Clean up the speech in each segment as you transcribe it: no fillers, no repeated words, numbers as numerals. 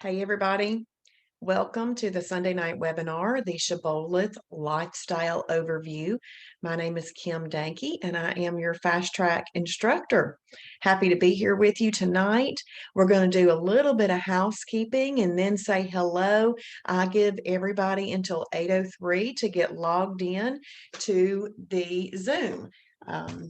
Hey, everybody. Welcome to the Sunday night webinar, the Shibboleth Lifestyle Overview. My name is Kim Danke, and I am your fast track instructor. Happy to be here with you tonight. We're going to do a little bit of housekeeping and then say hello. I give everybody until 8:03 to get logged in to the Zoom.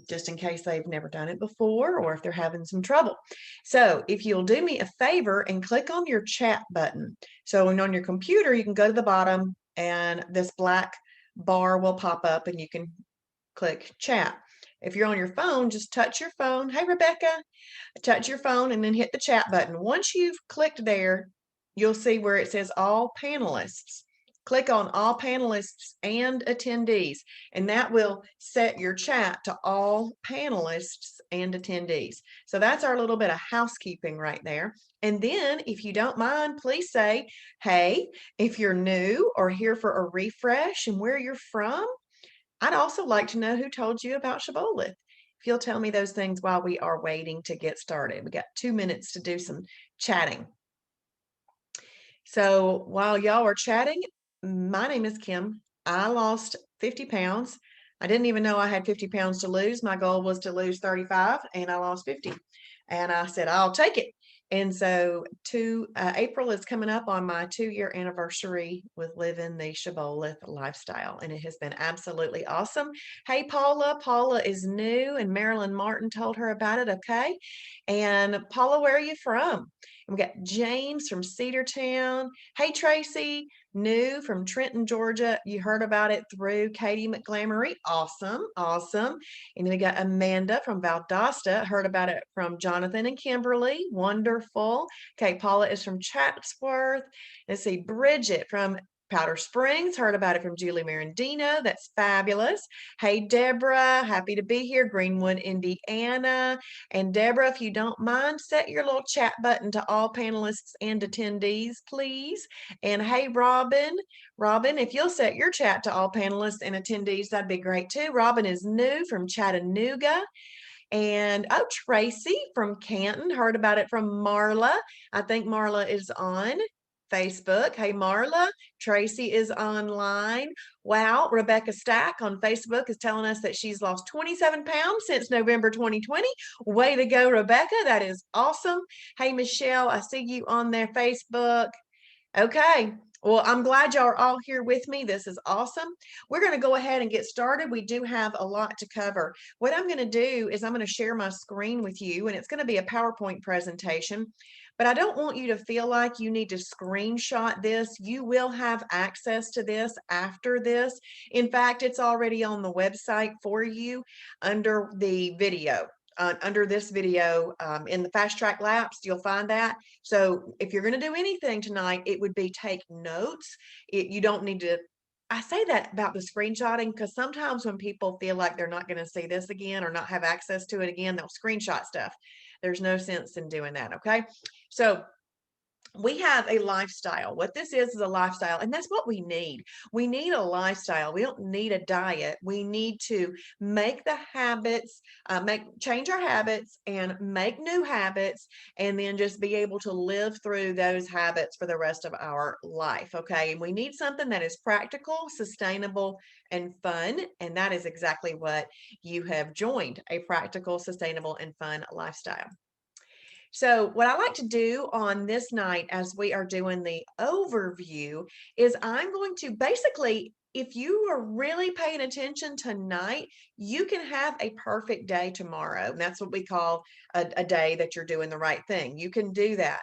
Just in case they've never done it before or if they're having some trouble. So if you'll do me a favor and click on your chat button. So when on your computer, you can go to the bottom and this black bar will pop up and you can click chat. If you're on your phone, just touch your phone. Hey, Rebecca, touch your phone and then hit the chat button. Once you've clicked there, you'll see where it says all panelists. Click on all panelists and attendees, and that will set your chat to all panelists and attendees. So that's our little bit of housekeeping right there. And then if you don't mind, please say, hey, if you're new or here for a refresh and where you're from. I'd also like to know who told you about Shibboleth. If you'll tell me those things while we are waiting to get started. We got 2 minutes to do some chatting. So while y'all are chatting, my name is Kim. I lost 50 pounds. I didn't even know I had 50 pounds to lose. My goal was to lose 35 and I lost 50. And I said, I'll take it. And so April is coming up on my 2-year anniversary with living the Shibboleth lifestyle. And it has been absolutely awesome. Hey, Paula. Paula is new and Marilyn Martin told her about it. Okay. And Paula, where are you from? And we got James from Cedartown. Hey, Tracy, new from Trenton, Georgia. You heard about it through Katie McGlamory. Awesome, awesome. And then we got Amanda from Valdosta. Heard about it from Jonathan and Kimberly. Wonderful. Okay, Paula is from Chatsworth. Let's see, Bridget from Powder Springs. Heard about it from Julie Marandino. That's fabulous. Hey, Deborah, happy to be here. Greenwood, Indiana. And Deborah, if you don't mind, set your little chat button to all panelists and attendees, please. And hey, Robin, if you'll set your chat to all panelists and attendees, that'd be great too. Robin is new from Chattanooga. And oh, Tracy from Canton, heard about it from Marla. I think Marla is on Facebook. Hey, Marla, Tracy is online. Wow, Rebecca Stack on Facebook is telling us that she's lost 27 pounds since November 2020. Way to go, Rebecca. That is awesome. Hey, Michelle, I see you on their Facebook. Okay. Well, I'm glad y'all are all here with me. This is awesome. We're going to go ahead and get started. We do have a lot to cover. What I'm going to do is I'm going to share my screen with you, and it's going to be a PowerPoint presentation. But I don't want you to feel like you need to screenshot this. You will have access to this after this. In fact, it's already on the website for you under the video. Under this video in the fast track laps, you'll find that. So if you're going to do anything tonight, it would be take notes. You don't need to. I say that about the screenshotting because sometimes when people feel like they're not going to see this again or not have access to it again, they'll screenshot stuff. There's no sense in doing that. Okay. So we have a lifestyle. What this is a lifestyle, and that's what we need. We need a lifestyle. We don't need a diet. We need to make the habits, change our habits and make new habits, and then just be able to live through those habits for the rest of our life. Okay. And we need something that is practical, sustainable, and fun. And that is exactly what you have joined, a practical, sustainable, and fun lifestyle. So what I like to do on this night as we are doing the overview is I'm going to basically, if you are really paying attention tonight, you can have a perfect day tomorrow. And that's what we call a day that you're doing the right thing. You can do that.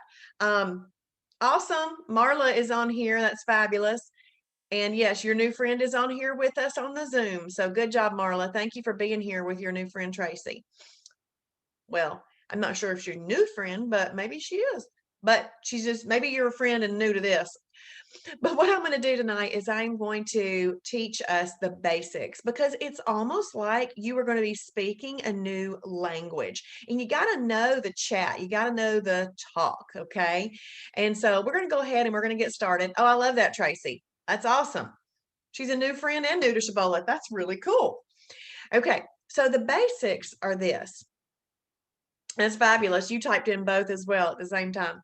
Awesome. Marla is on here. That's fabulous. And yes, your new friend is on here with us on the Zoom. So good job, Marla. Thank you for being here with your new friend, Tracy. Well, I'm not sure if she's a new friend, but maybe she is. But she's just, maybe you're a friend and new to this. But what I'm going to do tonight is I'm going to teach us the basics because it's almost like you are going to be speaking a new language. And you got to know the chat. You got to know the talk, okay? And so we're going to go ahead and we're going to get started. Oh, I love that, Tracy. That's awesome. She's a new friend and new to Shibboleth. That's really cool. Okay, so the basics are this. That's fabulous. You typed in both as well at the same time.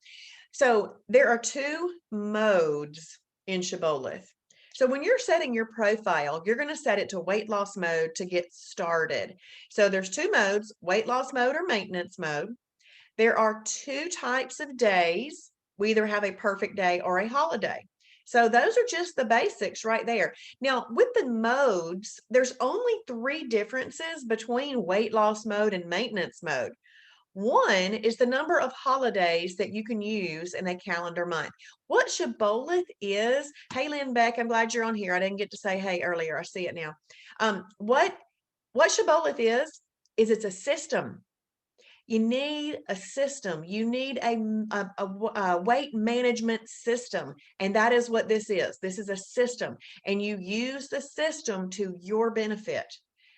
So there are two modes in Shibboleth. So when you're setting your profile, you're going to set it to weight loss mode to get started. So there's two modes, weight loss mode or maintenance mode. There are two types of days. We either have a perfect day or a holiday. So those are just the basics right there. Now, with the modes, there's only three differences between weight loss mode and maintenance mode. One is the number of holidays that you can use in a calendar month. What Shibboleth is, hey, Lynn Beck, I'm glad you're on here. I didn't get to say hey earlier. I see it now. What Shibboleth is it's a system. You need a system. You need a weight management system. And that is what this is. This is a system. And you use the system to your benefit.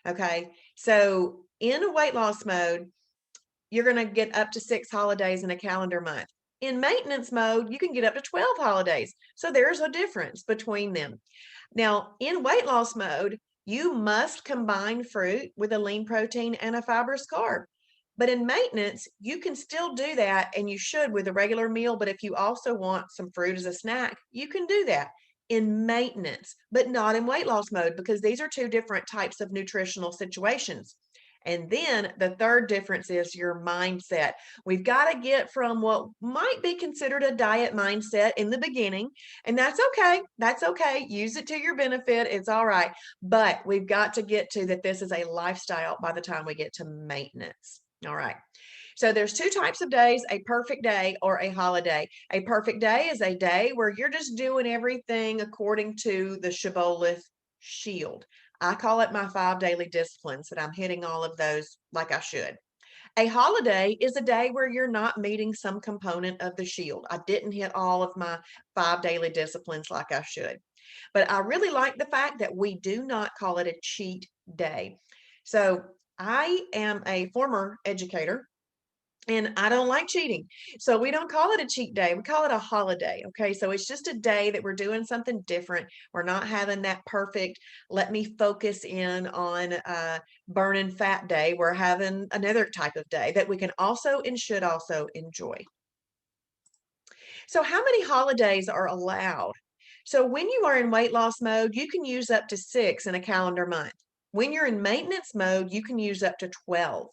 Okay. So in a weight loss mode, you're going to get up to 6 holidays in a calendar month. In maintenance mode, you can get up to 12 holidays. So there's a difference between them. Now, in weight loss mode, you must combine fruit with a lean protein and a fibrous carb. But in maintenance, you can still do that, and you should with a regular meal. But if you also want some fruit as a snack, you can do that in maintenance, but not in weight loss mode, because these are two different types of nutritional situations. And then the third difference is your mindset. We've got to get from what might be considered a diet mindset in the beginning, and that's okay. That's okay. Use it to your benefit. It's all right. But we've got to get to that this is a lifestyle by the time we get to maintenance. All right. So there's two types of days, a perfect day or a holiday. A perfect day is a day where you're just doing everything according to the Shibboleth shield. I call it my 5 daily disciplines, that I'm hitting all of those like I should. A holiday is a day where you're not meeting some component of the shield. I didn't hit all of my 5 daily disciplines like I should. But I really like the fact that we do not call it a cheat day. So I am a former educator, and I don't like cheating. So we don't call it a cheat day. We call it a holiday. Okay. So it's just a day that we're doing something different. We're not having that perfect, let me focus in on burning fat day. We're having another type of day that we can also and should also enjoy. So how many holidays are allowed? So when you are in weight loss mode, you can use up to 6 in a calendar month. When you're in maintenance mode, you can use up to 12.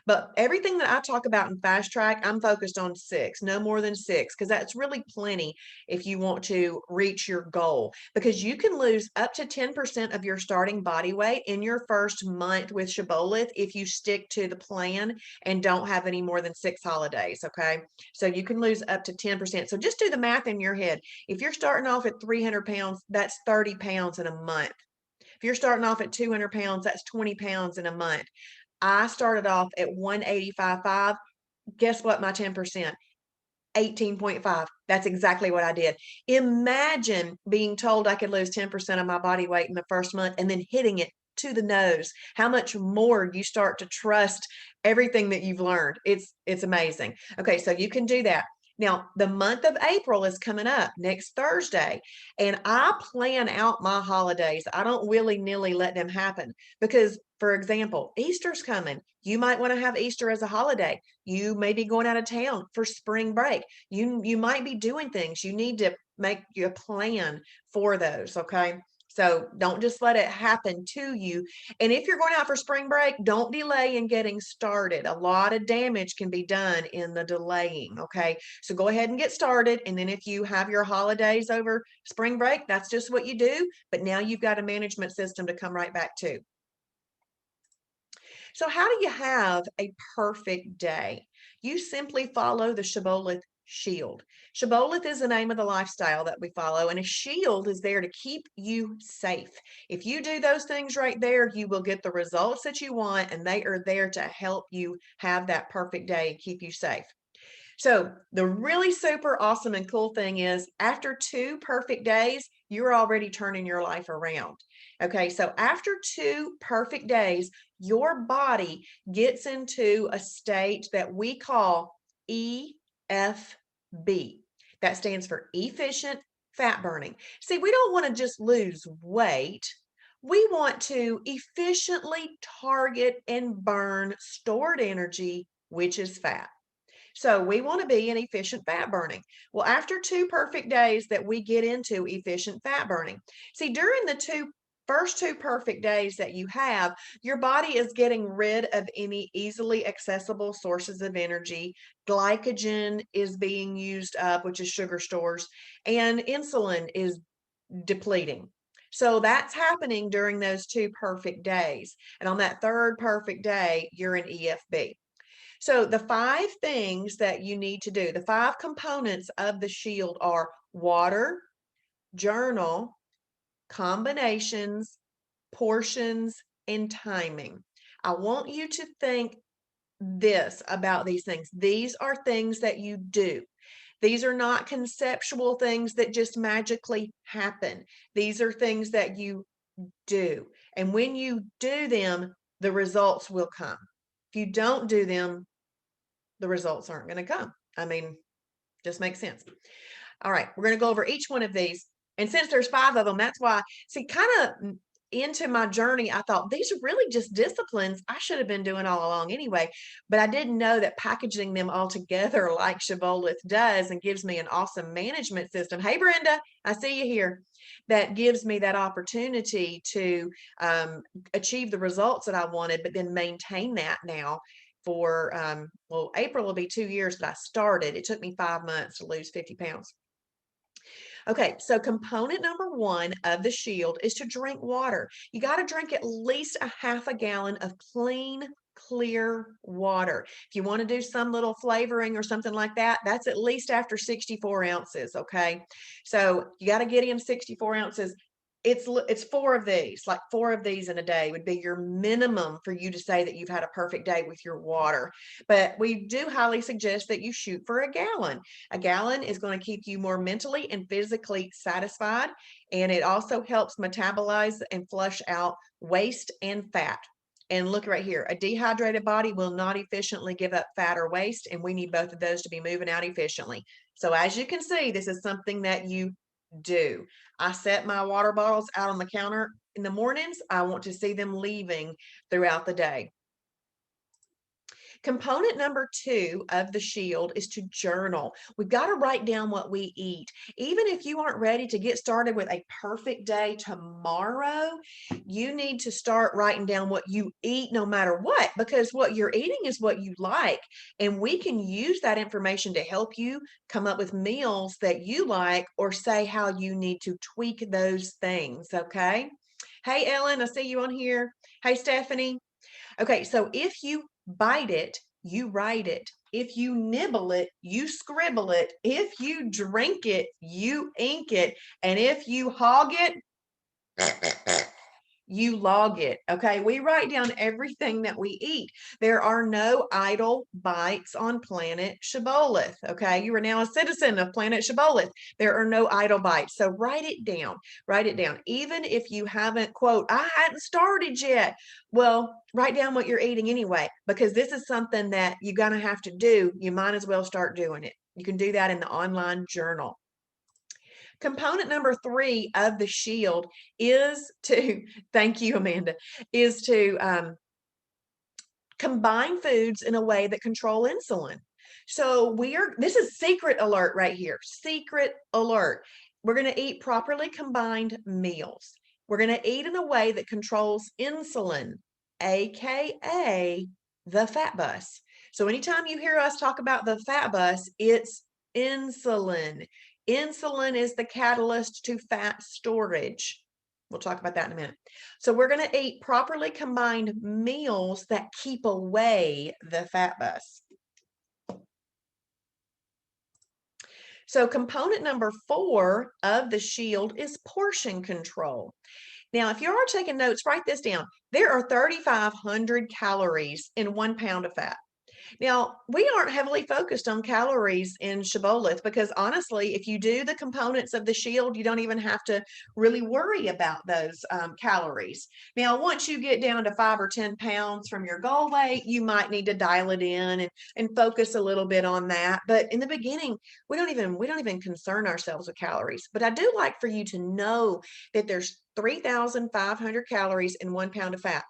But everything that I talk about in Fast Track, I'm focused on 6, no more than 6, because that's really plenty if you want to reach your goal. Because you can lose up to 10% of your starting body weight in your first month with Shibboleth if you stick to the plan and don't have any more than 6 holidays. Okay. So you can lose up to 10%. So just do the math in your head. If you're starting off at 300 pounds, that's 30 pounds in a month. If you're starting off at 200 pounds, that's 20 pounds in a month. I started off at 185.5. Guess what? My 10%, 18.5. That's exactly what I did. Imagine being told I could lose 10% of my body weight in the first month and then hitting it to the nose. How much more you start to trust everything that you've learned. It's amazing. Okay, so you can do that. Now, the month of April is coming up next Thursday, and I plan out my holidays. I don't willy-nilly let them happen because, for example, Easter's coming. You might want to have Easter as a holiday. You may be going out of town for spring break. You might be doing things. You need to make your plan for those, okay? So don't just let it happen to you. And if you're going out for spring break, don't delay in getting started. A lot of damage can be done in the delaying, okay? So go ahead and get started. And then if you have your holidays over spring break, that's just what you do. But now you've got a management system to come right back to. So how do you have a perfect day? You simply follow the Shibboleth shield. Shibboleth is the name of the lifestyle that we follow, and a shield is there to keep you safe. If you do those things right there, you will get the results that you want, and they are there to help you have that perfect day and keep you safe. So the really super awesome and cool thing is after 2 perfect days, you're already turning your life around. Okay, so after 2 perfect days, your body gets into a state that we call EFB. That stands for efficient fat burning. See, we don't want to just lose weight. We want to efficiently target and burn stored energy, which is fat. So we want to be in efficient fat burning. Well, after 2 perfect days that we get into efficient fat burning, see, during the first 2 perfect days that you have, your body is getting rid of any easily accessible sources of energy. Glycogen is being used up, which is sugar stores, and insulin is depleting. So that's happening during those 2 perfect days. And on that third perfect day, you're in EFB. So the 5 things that you need to do, the 5 components of the shield are water, journal, combinations, portions, and timing. I want you to think this about these things. These are things that you do. These are not conceptual things that just magically happen. These are things that you do. And when you do them, the results will come. If you don't do them, the results aren't going to come. I mean, just makes sense. All right, we're going to go over each one of these. And since there's 5 of them, that's why, see, kind of into my journey, I thought these are really just disciplines I should have been doing all along anyway. But I didn't know that packaging them all together like Shibboleth does and gives me an awesome management system. Hey, Brenda, I see you here. That gives me that opportunity to achieve the results that I wanted, but then maintain that now for, well, April will be 2 years that I started. It took me 5 months to lose 50 pounds. Okay, so component number 1 of the shield is to drink water. You got to drink at least a half a gallon of clean, clear water. If you want to do some little flavoring or something like that, that's at least after 64 ounces, okay? So you got to get in 64 ounces. It's 4 of these, like 4 of these in a day would be your minimum for you to say that you've had a perfect day with your water. But we do highly suggest that you shoot for a gallon. A gallon is going to keep you more mentally and physically satisfied, and it also helps metabolize and flush out waste and fat. And look right here, a dehydrated body will not efficiently give up fat or waste, and we need both of those to be moving out efficiently. So as you can see, this is something that you do. I set my water bottles out on the counter in the mornings. I want to see them leaving throughout the day. Component number 2 of the shield is to journal. We've got to write down what we eat. Even if you aren't ready to get started with a perfect day tomorrow, you need to start writing down what you eat no matter what, because what you're eating is what you like. And we can use that information to help you come up with meals that you like, or say how you need to tweak those things, okay? Hey, Ellen, I see you on here. Hey, Stephanie. Okay, so if you bite it, you write it. If you nibble it, you scribble it. If you drink it, you ink it. And if you hog it, you log it. Okay, we write down everything that we eat. There are no idle bites on planet Shibboleth. Okay, you are now a citizen of planet Shibboleth. There are no idle bites. So write it down. Write it down. Even if you haven't, quote, I hadn't started yet. Well, write down what you're eating anyway, because this is something that you're going to have to do. You might as well start doing it. You can do that in the online journal. Component number 3 of the shield is to, thank you, Amanda, is to combine foods in a way that control insulin. So this is secret alert right here, secret alert. We're going to eat properly combined meals. We're going to eat in a way that controls insulin, AKA the fat bus. So anytime you hear us talk about the fat bus, it's insulin. Insulin is the catalyst to fat storage. We'll talk about that in a minute. So we're going to eat properly combined meals that keep away the fat bus. So component number 4 of the shield is portion control. Now, if you are taking notes, write this down. There are 3,500 calories in 1 pound of fat. Now, we aren't heavily focused on calories in Shibboleth because honestly, if you do the components of the shield, you don't even have to really worry about those calories. Now, once you get down to 5 or 10 pounds from your goal weight, you might need to dial it in and focus a little bit on that. But in the beginning, we don't even concern ourselves with calories. But I do like for you to know that there's 3,500 calories in 1 pound of fat.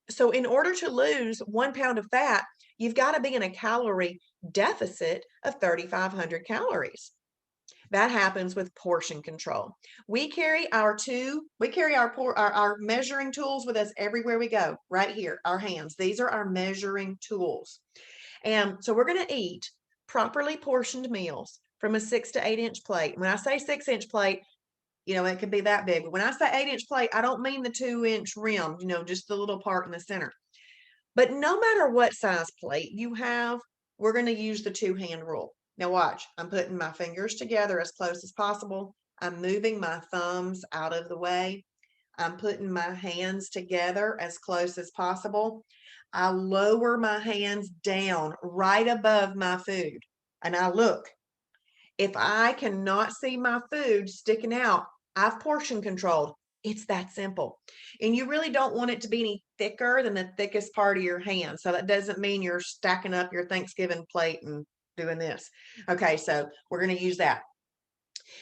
So in order to lose 1 pound of fat, you've got to be in a calorie deficit of 3,500 calories. That happens with portion control. We carry our measuring tools with us everywhere we go, right here, our hands. These are our measuring tools. And so we're going to eat properly portioned meals from a 6 to 8 inch plate. When I say 6 inch plate, it could be that big. But when I say 8 inch plate, I don't mean the 2 inch rim, just the little part in the center. But no matter what size plate you have, we're going to use the 2-hand rule. Now watch, I'm putting my fingers together as close as possible. I'm moving my thumbs out of the way. I'm putting my hands together as close as possible. I lower my hands down right above my food and I look. If I cannot see my food sticking out, I've portion controlled. It's that simple. And you really don't want it to be any thicker than the thickest part of your hand. So that doesn't mean you're stacking up your Thanksgiving plate and doing this. Okay, so we're going to use that.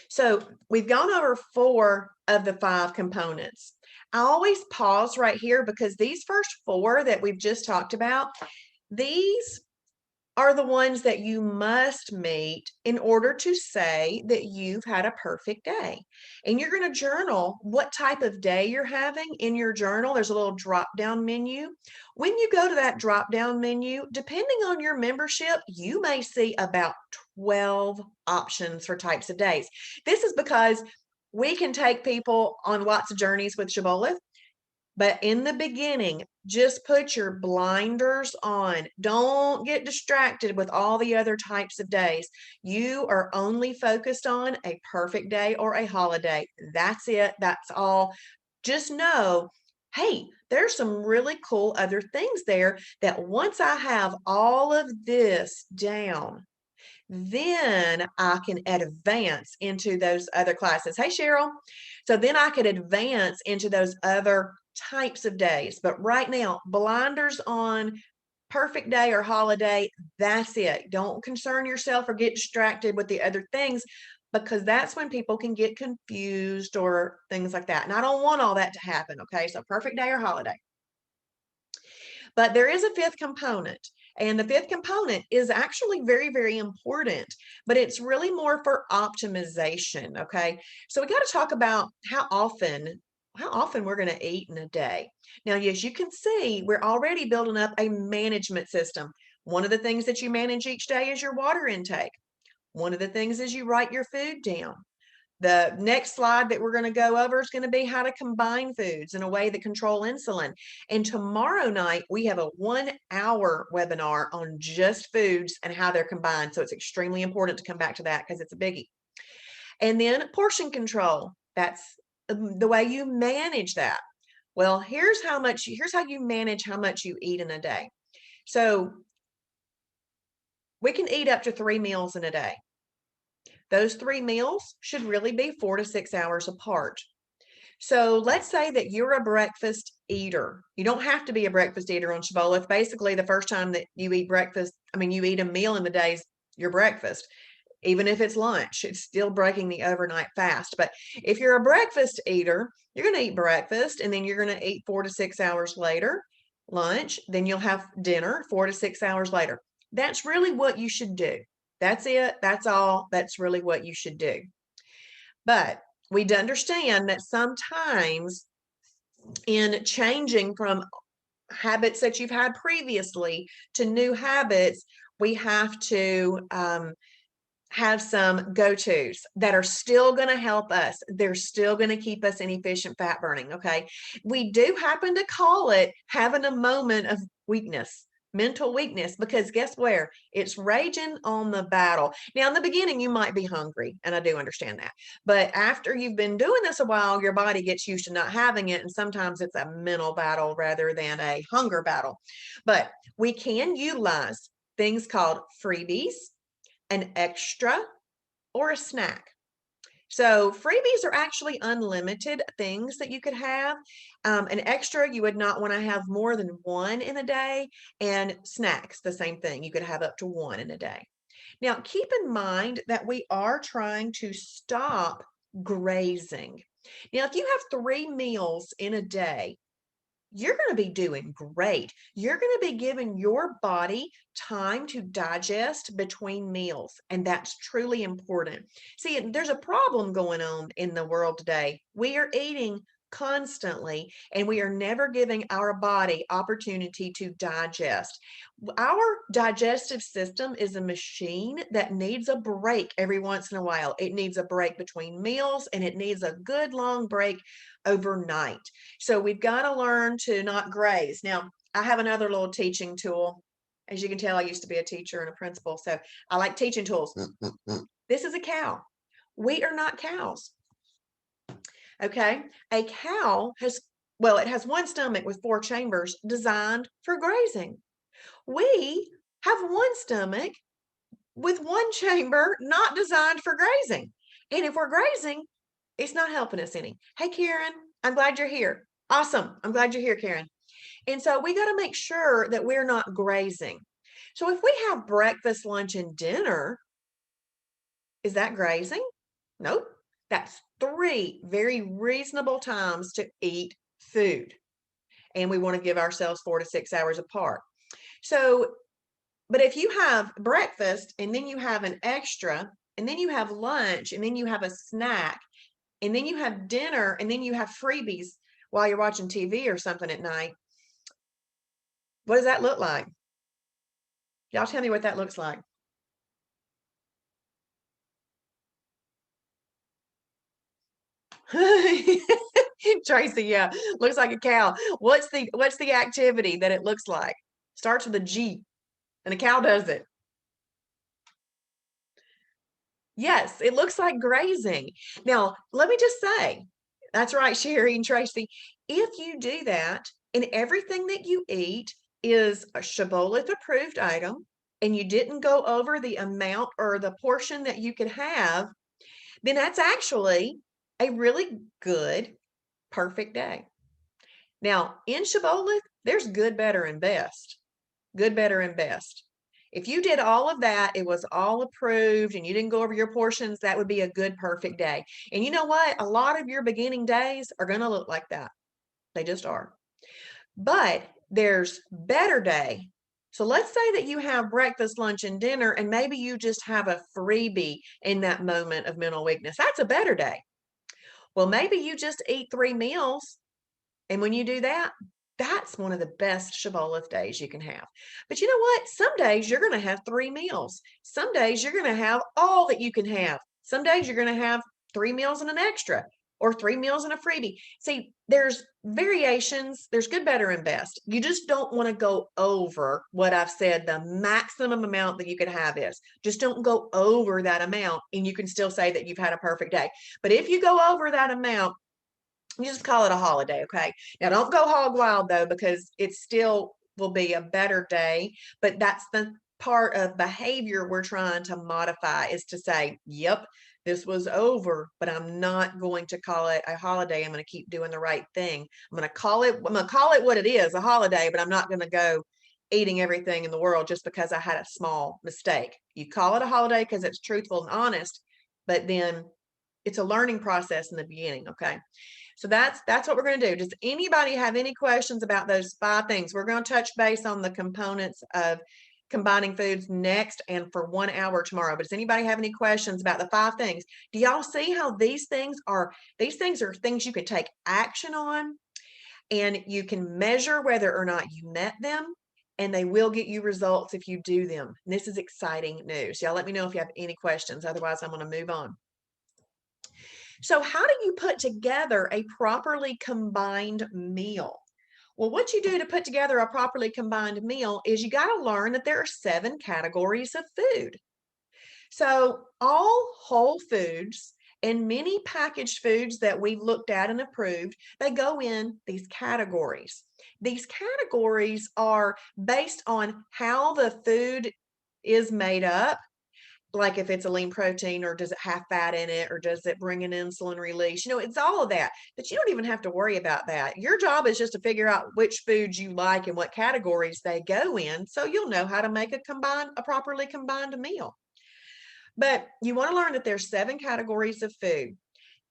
So we've gone over 4 of the 5 components. I always pause right here because these first 4 that we've just talked about, these are the ones that you must meet in order to say that you've had a perfect day. And you're going to journal what type of day you're having in your journal. There's a little drop down menu. When you go to that drop down menu, depending on your membership, you may see about 12 options for types of days. This is because we can take people on lots of journeys with Shibboleth. But in the beginning, just put your blinders on. Don't get distracted with all the other types of days. You are only focused on a perfect day or a holiday. That's it. That's all. Just know, hey, there's some really cool other things there that once I have all of this down, then I can advance into those other classes. Hey, Cheryl. So then I could advance into those other types of days. But right now, blinders on, perfect day or holiday, that's it. Don't concern yourself or get distracted with the other things because that's when people can get confused or things like that. And I don't want all that to happen. Okay. So perfect day or holiday. But there is a 5th component. And the 5th component is actually very, very important, but it's really more for optimization. Okay. So we got to talk about how often we're going to eat in a day. Now, as you can see, we're already building up a management system. One of the things that you manage each day is your water intake. One of the things is you write your food down. The next slide that we're going to go over is going to be how to combine foods in a way that control insulin. And tomorrow night, we have a 1-hour webinar on just foods and how they're combined. So it's extremely important to come back to that because it's a biggie. And then portion control. That's the way you manage that. Well, here's how you manage how much you eat in a day. So we can eat up to 3 meals in a day. Those 3 meals should really be 4 to 6 hours apart. So let's say that you're a breakfast eater. You don't have to be a breakfast eater on Shibboleth. Basically, the first time that you eat breakfast, you eat a meal in the day is your breakfast. Even if it's lunch, it's still breaking the overnight fast. But if you're a breakfast eater, you're going to eat breakfast and then you're going to eat 4 to 6 hours later, lunch, then you'll have dinner 4 to 6 hours later. That's really what you should do. That's it. That's all. That's really what you should do. But we do understand that sometimes in changing from habits that you've had previously to new habits, we have to have some go-tos that are still going to help us. They're still going to keep us in efficient fat burning. Okay. We do happen to call it having a moment of weakness, mental weakness, because guess where? It's raging on the battle. Now, in the beginning, you might be hungry, and I do understand that. But after you've been doing this a while, your body gets used to not having it. And sometimes it's a mental battle rather than a hunger battle. But we can utilize things called freebies, an extra, or a snack. So freebies are actually unlimited things that you could have. An extra, you would not want to have more than 1 in a day, and snacks, the same thing. You could have up to 1 in a day. Now, keep in mind that we are trying to stop grazing. Now, if you have 3 meals in a day, you're going to be doing great. You're going to be giving your body time to digest between meals, and that's truly important. See, there's a problem going on in the world today. We are eating constantly, and we are never giving our body opportunity to digest. Our digestive system is a machine that needs a break every once in a while. It needs a break between meals, and it needs a good long break overnight. So we've got to learn to not graze. Now, I have another little teaching tool. As you can tell, I used to be a teacher and a principal, so I like teaching tools. This is a cow. We are not cows. Okay. A cow has, well, it has one stomach with 4 chambers designed for grazing. We have one stomach with 1 chamber not designed for grazing. And if we're grazing, it's not helping us any. Hey, Karen, I'm glad you're here. Awesome. I'm glad you're here, Karen. And so we got to make sure that we're not grazing. So if we have breakfast, lunch, and dinner, is that grazing? Nope. That's 3 very reasonable times to eat food. And we want to give ourselves 4 to 6 hours apart. So, but if you have breakfast and then you have an extra, and then you have lunch, and then you have a snack, and then you have dinner, and then you have freebies while you're watching TV or something at night, what does that look like? Y'all tell me what that looks like. Tracy, yeah, looks like a cow. What's the activity that it looks like? Starts with a G, and a cow does it. Yes, it looks like grazing. Now, let me just say, that's right, Sherry and Tracy. If you do that and everything that you eat is a Shibboleth approved item, and you didn't go over the amount or the portion that you could have, then that's actually a really good, perfect day. Now, in Shibboleth, there's good, better, and best. Good, better, and best. If you did all of that, it was all approved and you didn't go over your portions, that would be a good, perfect day. And you know what? A lot of your beginning days are going to look like that. They just are. But there's better day. So let's say that you have breakfast, lunch, and dinner, and maybe you just have a freebie in that moment of mental weakness. That's a better day. Well, maybe you just eat 3 meals. And when you do that, that's one of the best Shibboleth days you can have. But you know what? Some days you're going to have 3 meals. Some days you're going to have all that you can have. Some days you're going to have 3 meals and an extra, or 3 meals and a freebie. See, there's variations. There's good, better, and best. You just don't want to go over what I've said the maximum amount that you could have is. Just don't go over that amount, and you can still say that you've had a perfect day. But if you go over that amount, you just call it a holiday, okay? Now, don't go hog wild, though, because it still will be a better day. But that's the part of behavior we're trying to modify, is to say, yep, this was over, but I'm not going to call it a holiday. I'm going to keep doing the right thing. I'm going to call it what it is, a holiday, but I'm not going to go eating everything in the world just because I had a small mistake. You call it a holiday because it's truthful and honest, but then it's a learning process in the beginning, okay? So that's what we're going to do. Does anybody have any questions about those 5 things? We're going to touch base on the components of combining foods next and for 1 hour tomorrow. But does anybody have any questions about the 5 things? Do y'all see how these things are things you can take action on, and you can measure whether or not you met them, and they will get you results if you do them. And this is exciting news. Y'all let me know if you have any questions. Otherwise, I'm going to move on. So how do you put together a properly combined meal? Well, what you do to put together a properly combined meal is you got to learn that there are 7 categories of food. So all whole foods and many packaged foods that we've looked at and approved, they go in these categories. These categories are based on how the food is made up, like if it's a lean protein, or does it have fat in it, or does it bring an insulin release? It's all of that, but you don't even have to worry about that. Your job is just to figure out which foods you like and what categories they go in, so you'll know how to make a properly combined meal. But you want to learn that there's 7 categories of food,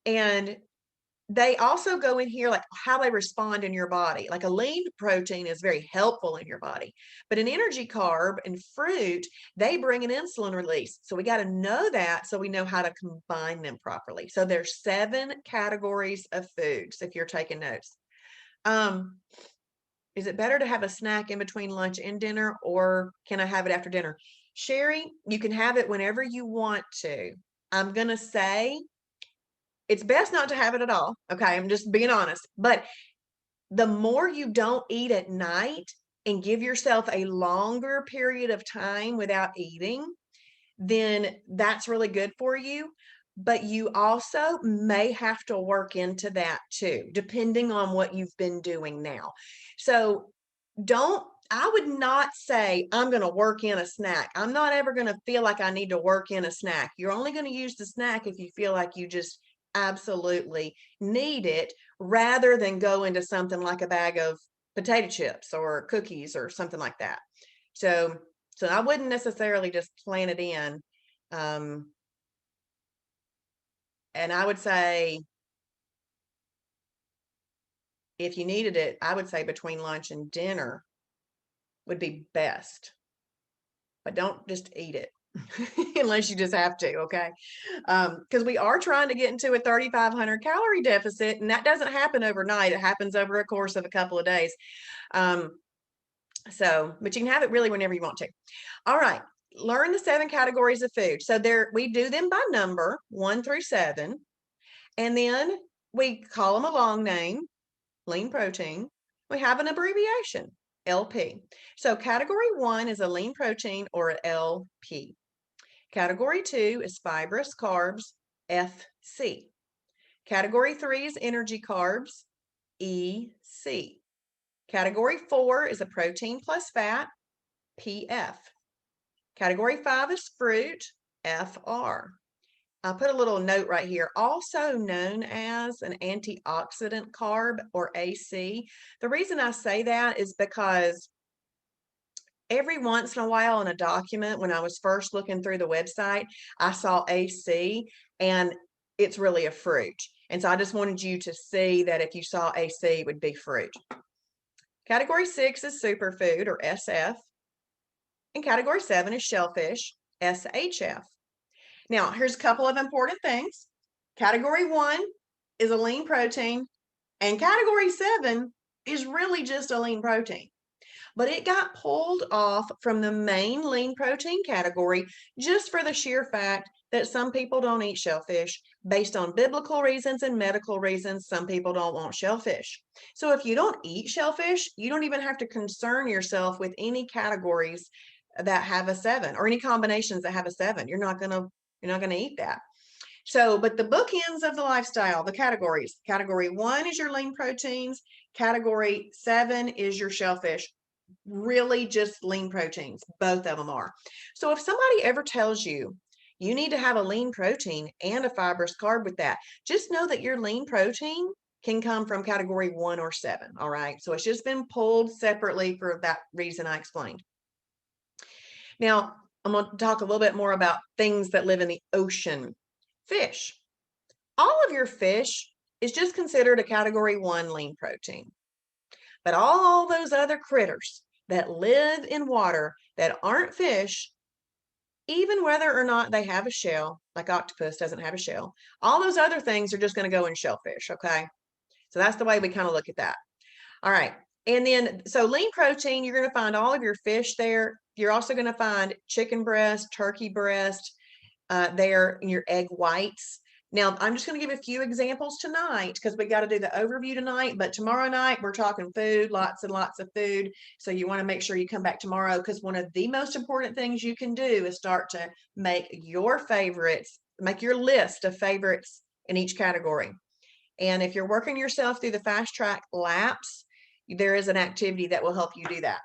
and they also go in here, like how they respond in your body. Like a lean protein is very helpful in your body, but an energy carb and fruit, they bring an insulin release. So we got to know that so we know how to combine them properly. So there's 7 categories of foods if you're taking notes. Is it better to have a snack in between lunch and dinner, or can I have it after dinner? Sherry, you can have it whenever you want to. I'm going to say it's best not to have it at all. Okay. I'm just being honest. But the more you don't eat at night and give yourself a longer period of time without eating, then that's really good for you. But you also may have to work into that too, depending on what you've been doing now. So I would not say I'm going to work in a snack. I'm not ever going to feel like I need to work in a snack. You're only going to use the snack if you feel like you just absolutely need it, rather than go into something like a bag of potato chips or cookies or something like that. So I wouldn't necessarily just plan it in. And I would say if you needed it, I would say between lunch and dinner would be best. But don't just eat it unless you just have to, okay? Because we are trying to get into a 3,500 calorie deficit, and that doesn't happen overnight. It happens over a course of a couple of days. But you can have it really whenever you want to. All right, learn the 7 categories of food. So we do them by number, 1 through 7, and then we call them a long name, lean protein. We have an abbreviation, LP. So category 1 is a lean protein, or LP. Category 2 is fibrous carbs, FC. Category 3 is energy carbs, EC. Category 4 is a protein plus fat, PF. Category 5 is fruit, FR. I'll put a little note right here, also known as an antioxidant carb, or AC. The reason I say that is because every once in a while in a document, when I was first looking through the website, I saw AC, and it's really a fruit. And so I just wanted you to see that if you saw AC, it would be fruit. Category 6 is superfood, or SF. And category 7 is shellfish, SHF. Now, here's a couple of important things. Category 1 is a lean protein, and category 7 is really just a lean protein. But it got pulled off from the main lean protein category just for the sheer fact that some people don't eat shellfish. Based on biblical reasons and medical reasons, some people don't want shellfish. So if you don't eat shellfish, you don't even have to concern yourself with any categories that have a 7, or any combinations that have a 7. You're not gonna eat that. So, but the bookends of the lifestyle, the categories. Category 1 is your lean proteins. Category 7 is your shellfish. Really just lean proteins. Both of them are. So if somebody ever tells you you need to have a lean protein and a fibrous carb with that, just know that your lean protein can come from category 1 or 7. All right. So it's just been pulled separately for that reason I explained. Now, I'm going to talk a little bit more about things that live in the ocean. Fish. All of your fish is just considered a category 1 lean protein. But all those other critters that live in water that aren't fish, even whether or not they have a shell, like octopus doesn't have a shell, all those other things are just going to go in shellfish, okay? So that's the way we kind of look at that. All right. And then, so lean protein, you're going to find all of your fish there. You're also going to find chicken breast, turkey breast there, in your egg whites. Now, I'm just going to give a few examples tonight because we got to do the overview tonight. But tomorrow night, we're talking food, lots and lots of food. So you want to make sure you come back tomorrow, because one of the most important things you can do is start to make your favorites, make your list of favorites in each category. And if you're working yourself through the fast track laps, there is an activity that will help you do that.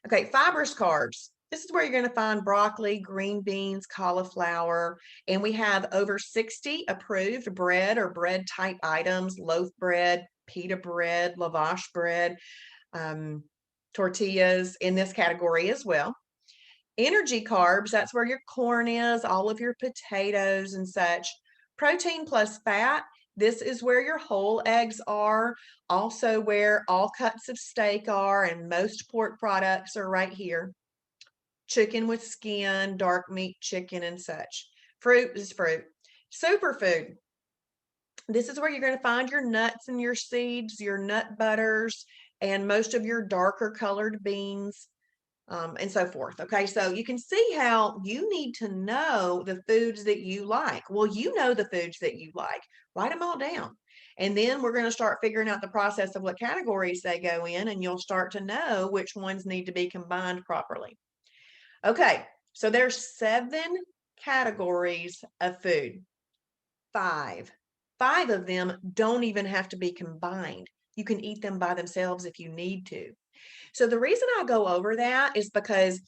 Okay, fibrous carbs. This is where you're going to find broccoli, green beans, cauliflower, and we have over 60 approved bread or bread type items: loaf bread, pita bread, lavash bread, tortillas in this category as well. Energy carbs, that's where your corn is, all of your potatoes and such. Protein plus fat, This is where your whole eggs are, also where all cuts of steak are, and most pork products are right here. Chicken with skin, dark meat chicken, and such. Fruit is fruit. Superfood. This is where you're going to find your nuts and your seeds, your nut butters, and most of your darker colored beans, and so forth. Okay, so you can see how you need to know the foods that you like. Well, you know the foods that you like. Write them all down. And then we're going to start figuring out the process of what categories they go in, and you'll start to know which ones need to be combined properly. Okay, so there's 7 categories of food. 5. 5 of them don't even have to be combined. You can eat them by themselves if you need to. So the reason I go over that is because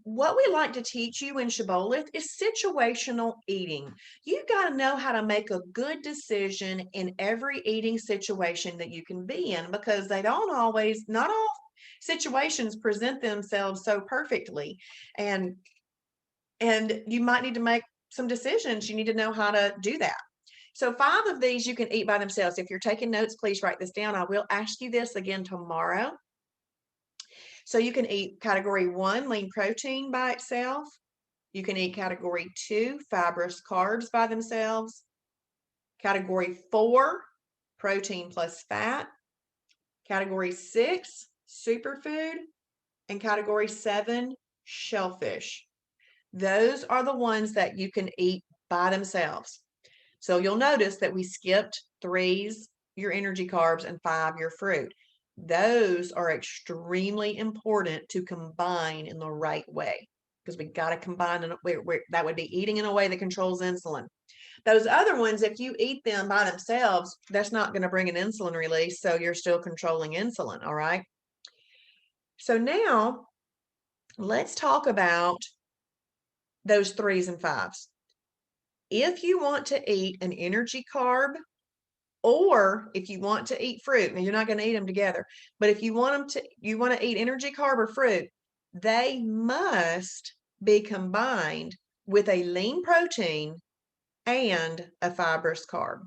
what we like to teach you in Shibboleth is situational eating. You got to know how to make a good decision in every eating situation that you can be in, because they don't always, not all situations present themselves so perfectly. And you might need to make some decisions. You need to know how to do that. So 5 of these you can eat by themselves. If you're taking notes, please write this down. I will ask you this again tomorrow. So you can eat category 1, lean protein by itself. You can eat category 2, fibrous carbs by themselves. Category 4, protein plus fat. Category 6, superfood. And category 7, shellfish. Those are the ones that you can eat by themselves. So you'll notice that we skipped 3's, your energy carbs, and 5, your fruit. Those are extremely important to combine in the right way, because we got to combine in that would be eating in a way that controls insulin. Those other ones, if you eat them by themselves, that's not going to bring an insulin release, so you're still controlling insulin, all right? So now let's talk about those 3's and 5's. If you want to eat an energy carb, or if you want to eat fruit, now you're not going to eat them together, but if you want you want to eat energy carb or fruit, they must be combined with a lean protein and a fibrous carb.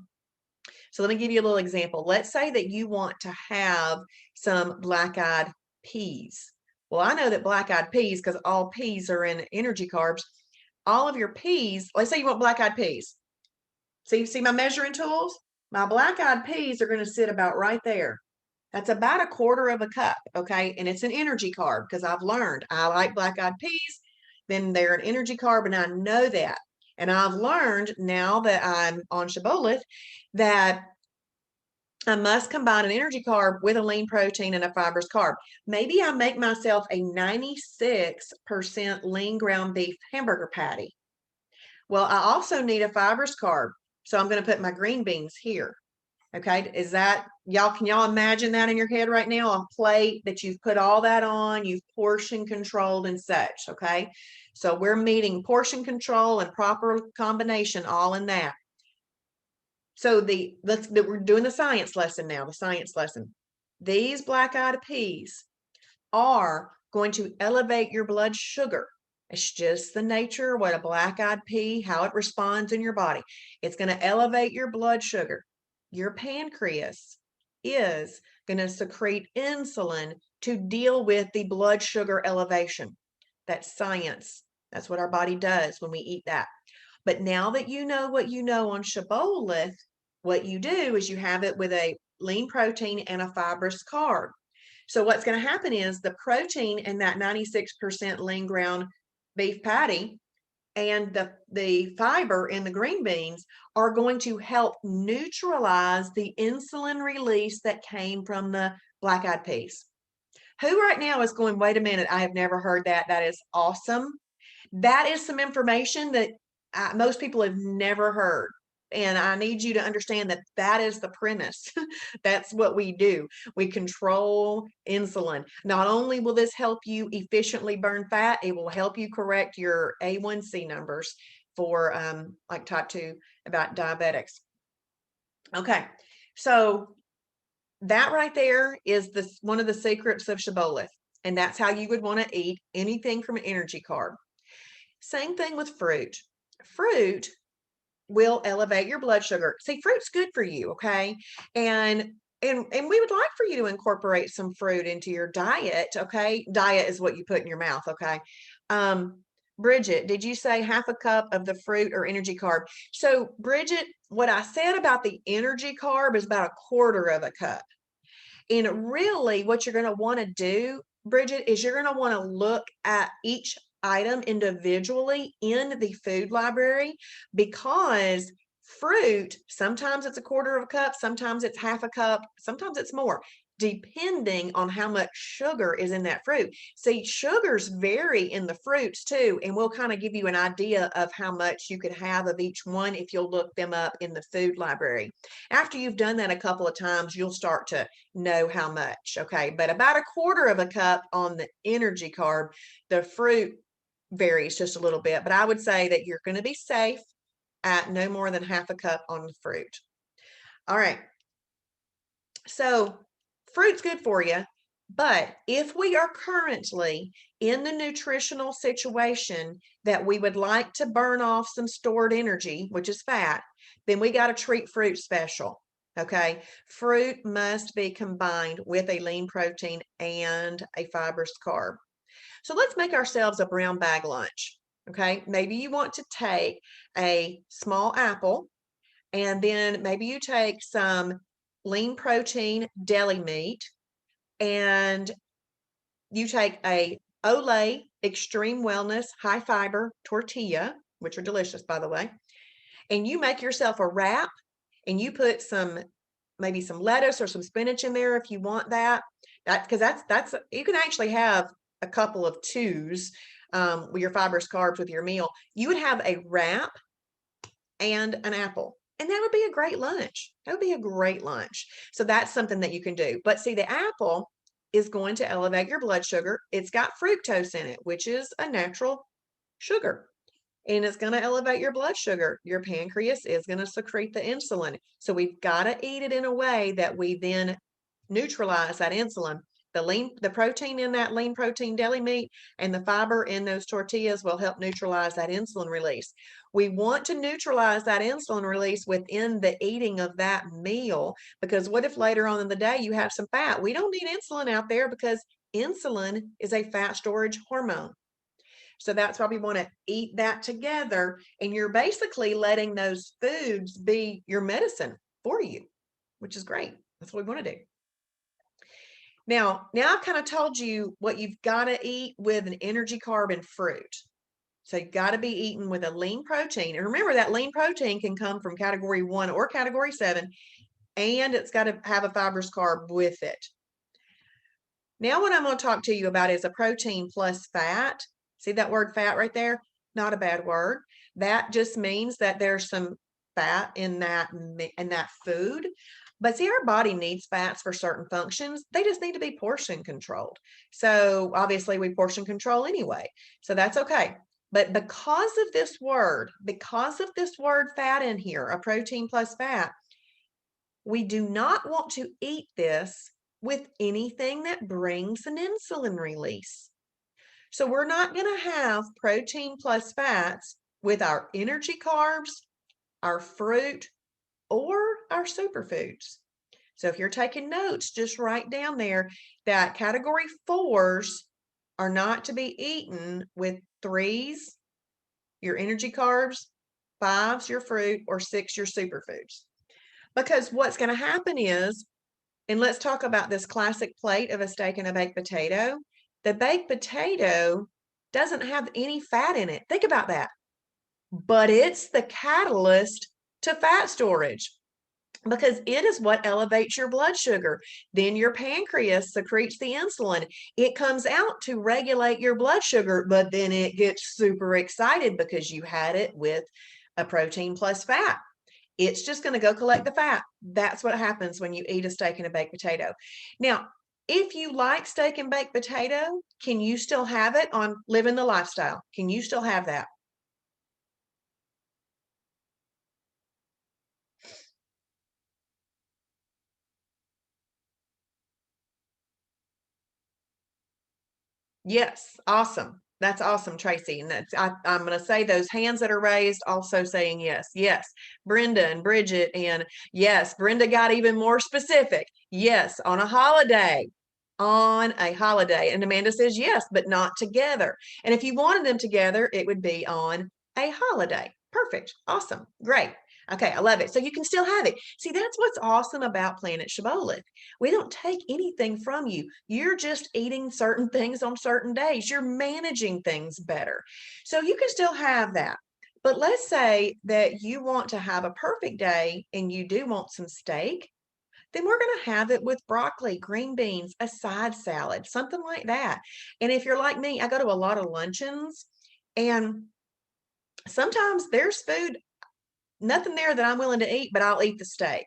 So let me give you a little example. Let's say that you want to have some black-eyed peas. Well, I know that black-eyed peas, because all peas are in energy carbs, all of your peas, let's say you want black-eyed peas. See my measuring tools? My black-eyed peas are going to sit about right there. That's about a quarter of a cup, okay? And it's an energy carb, because I've learned I like black-eyed peas, then they're an energy carb, and I know that. And I've learned now that I'm on Shibboleth that I must combine an energy carb with a lean protein and a fibrous carb. Maybe I make myself a 96% lean ground beef hamburger patty. Well, I also need a fibrous carb. So I'm going to put my green beans here. Okay. Is that can y'all imagine that in your head right now? A plate that you've put all that on, you've portion controlled and such. Okay. So we're meeting portion control and proper combination all in that. So we're doing the science lesson now, the science lesson. These black-eyed peas are going to elevate your blood sugar. It's just the nature of what a black-eyed pea, how it responds in your body. It's going to elevate your blood sugar. Your pancreas is going to secrete insulin to deal with the blood sugar elevation. That's science. That's what our body does when we eat that. But now that you know what you know on Shibboleth, what you do is you have it with a lean protein and a fibrous carb. So what's going to happen is the protein in that 96% lean ground beef patty and the fiber in the green beans are going to help neutralize the insulin release that came from the black-eyed peas. Who right now is going, wait a minute, I have never heard that. That is awesome. That is some information that most people have never heard. And I need you to understand that that is the premise. That's what we do. We control insulin. Not only will this help you efficiently burn fat, it will help you correct your A1C numbers for like type 2, about diabetics. Okay, so that right there is one of the secrets of Shibboleth. And that's how you would want to eat anything from an energy carb. Same thing with fruit. Fruit will elevate your blood sugar. See, fruit's good for you, okay? And we would like for you to incorporate some fruit into your diet, okay? Diet is what you put in your mouth, okay? Bridget, did you say half a cup of the fruit or energy carb? So, Bridget, what I said about the energy carb is about a quarter of a cup. And really, what you're going to want to do, Bridget, is you're going to want to look at each item individually in the food library, because fruit, sometimes it's a quarter of a cup, sometimes it's half a cup, sometimes it's more, depending on how much sugar is in that fruit. See, sugars vary in the fruits too, and we'll kind of give you an idea of how much you could have of each one if you'll look them up in the food library. After you've done that a couple of times, you'll start to know how much, okay? But about a quarter of a cup on the energy carb. The fruit varies just a little bit, but I would say that you're going to be safe at no more than half a cup on the fruit. All right. So fruit's good for you, but if we are currently in the nutritional situation that we would like to burn off some stored energy, which is fat, then we got to treat fruit special. Okay. Fruit must be combined with a lean protein and a fibrous carb. So let's make ourselves a brown bag lunch. Okay. Maybe you want to take a small apple, and then maybe you take some lean protein deli meat, and you take a Olay Extreme Wellness high fiber tortilla, which are delicious, by the way, and you make yourself a wrap, and you put maybe some lettuce or some spinach in there if you want that. Because that's you can actually have a couple of twos with your fibrous carbs with your meal. You would have a wrap and an apple. And that would be a great lunch. That would be a great lunch. So that's something that you can do. But see, the apple is going to elevate your blood sugar. It's got fructose in it, which is a natural sugar. And it's going to elevate your blood sugar. Your pancreas is going to secrete the insulin. So we've got to eat it in a way that we then neutralize that insulin. The protein in that lean protein deli meat and the fiber in those tortillas will help neutralize that insulin release. We want to neutralize that insulin release within the eating of that meal, because what if later on in the day you have some fat? We don't need insulin out there, because insulin is a fat storage hormone. So that's why we want to eat that together. And you're basically letting those foods be your medicine for you, which is great. That's what we want to do. Now I've kind of told you what you've got to eat with an energy carb and fruit. So you've got to be eating with a lean protein. And remember, that lean protein can come from category 1 or category 7, and it's got to have a fibrous carb with it. Now what I'm going to talk to you about is a protein plus fat. See that word fat right there? Not a bad word. That just means that there's some fat in that food. But see, our body needs fats for certain functions. They just need to be portion controlled. So obviously we portion control anyway. So that's okay. But because of this word fat in here, a protein plus fat, we do not want to eat this with anything that brings an insulin release. So we're not going to have protein plus fats with our energy carbs, our fruit, or our superfoods. So if you're taking notes, just write down there that category 4s are not to be eaten with 3s, your energy carbs, 5s, your fruit, or 6, your superfoods. Because what's going to happen is, and let's talk about this classic plate of a steak and a baked potato. The baked potato doesn't have any fat in it. Think about that. But it's the catalyst to fat storage, because it is what elevates your blood sugar. Then your pancreas secretes the insulin. It comes out to regulate your blood sugar, but then it gets super excited because you had it with a protein plus fat. It's just going to go collect the fat. That's what happens when you eat a steak and a baked potato. Now, if you like steak and baked potato, can you still have it on Living the Lifestyle? Can you still have that? Yes, awesome. That's awesome, Tracy. And I'm going to say those hands that are raised also saying yes. Yes. Brenda and Bridget. And yes, Brenda got even more specific. Yes, on a holiday. On a holiday. And Amanda says yes, but not together. And if you wanted them together, it would be on a holiday. Perfect. Awesome. Great. Okay, I love it. So you can still have it. See, that's what's awesome about Planet Shibboleth. We don't take anything from you. You're just eating certain things on certain days. You're managing things better. So you can still have that. But let's say that you want to have a perfect day and you do want some steak, then we're going to have it with broccoli, green beans, a side salad, something like that. And if you're like me, I go to a lot of luncheons and sometimes there's food, nothing there that I'm willing to eat, but I'll eat the steak.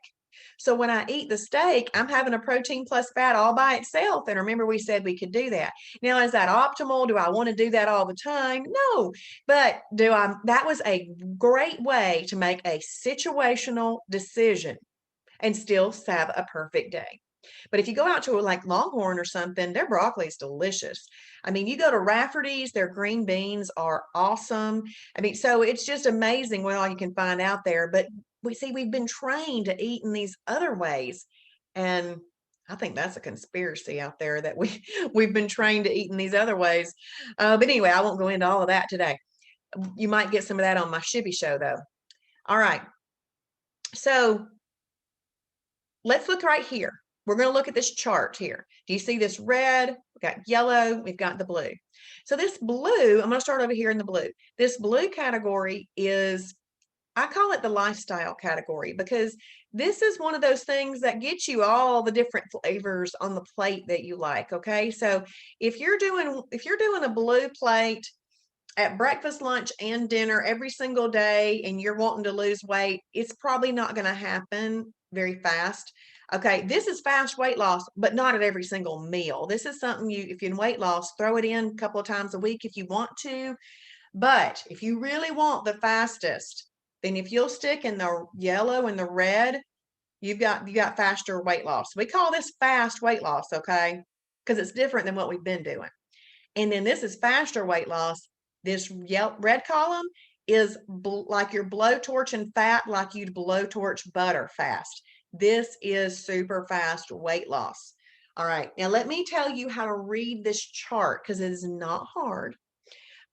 So when I eat the steak, I'm having a protein plus fat all by itself. And remember, we said we could do that. Now, is that optimal? Do I want to do that all the time? No, but that was a great way to make a situational decision and still have a perfect day. But if you go out to like Longhorn or something, their broccoli is delicious. I mean, you go to Rafferty's, their green beans are awesome. I mean, so it's just amazing what all you can find out there. But we've been trained to eat in these other ways. And I think that's a conspiracy out there that we've been trained to eat in these other ways. But anyway, I won't go into all of that today. You might get some of that on my Shibby show though. All right. So let's look right here. We're going to look at this chart here. Do you see this red? We've got yellow. We've got the blue. So this blue, I'm going to start over here in the blue. This blue category is, I call it the lifestyle category because this is one of those things that gets you all the different flavors on the plate that you like. Okay. So if you're doing a blue plate at breakfast, lunch, and dinner every single day, and you're wanting to lose weight, it's probably not going to happen very fast. Okay, this is fast weight loss, but not at every single meal. This is something if you're in weight loss, throw it in a couple of times a week if you want to. But if you really want the fastest, then if you'll stick in the yellow and the red, you got faster weight loss. We call this fast weight loss, okay? Because it's different than what we've been doing. And then this is faster weight loss. This red column is like you're blowtorching fat, like you'd blowtorch butter fast. This is super fast weight loss. All right, now let me tell you how to read this chart because it is not hard,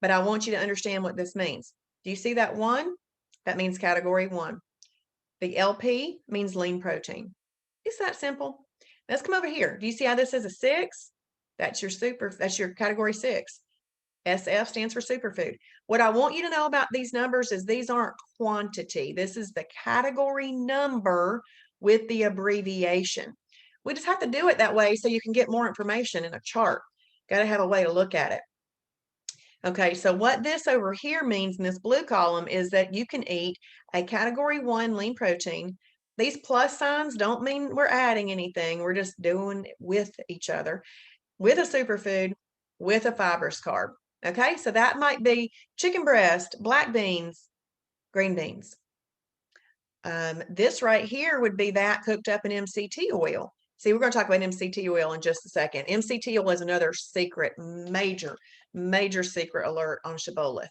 but I want you to understand what this means. Do you see that 1? That means category 1. The LP means lean protein. It's that simple. Let's come over here. Do you see how this is a 6? That's your category 6. SF stands for superfood. What I want you to know about these numbers is these aren't quantity. This is the category number with the abbreviation. We just have to do it that way so you can get more information in a chart. Got to have a way to look at it. Okay, so what this over here means in this blue column is that you can eat a category 1 lean protein. These plus signs don't mean we're adding anything. We're just doing it with each other, with a superfood, with a fibrous carb. Okay, so that might be chicken breast, black beans, green beans. This right here would be that cooked up in MCT oil. See, we're going to talk about MCT oil in just a second. MCT oil is another secret, major secret alert on Shibboleth.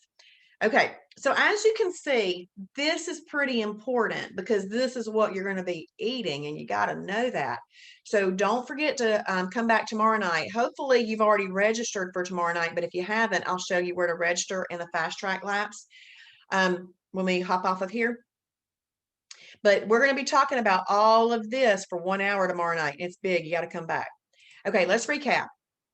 Okay, so as you can see, this is pretty important because this is what you're going to be eating and you got to know that. So don't forget to come back tomorrow night. Hopefully you've already registered for tomorrow night, but if you haven't, I'll show you where to register in the fast track laps when we hop off of here. But we're going to be talking about all of this for 1 hour tomorrow night. It's big. You got to come back. Okay, let's recap.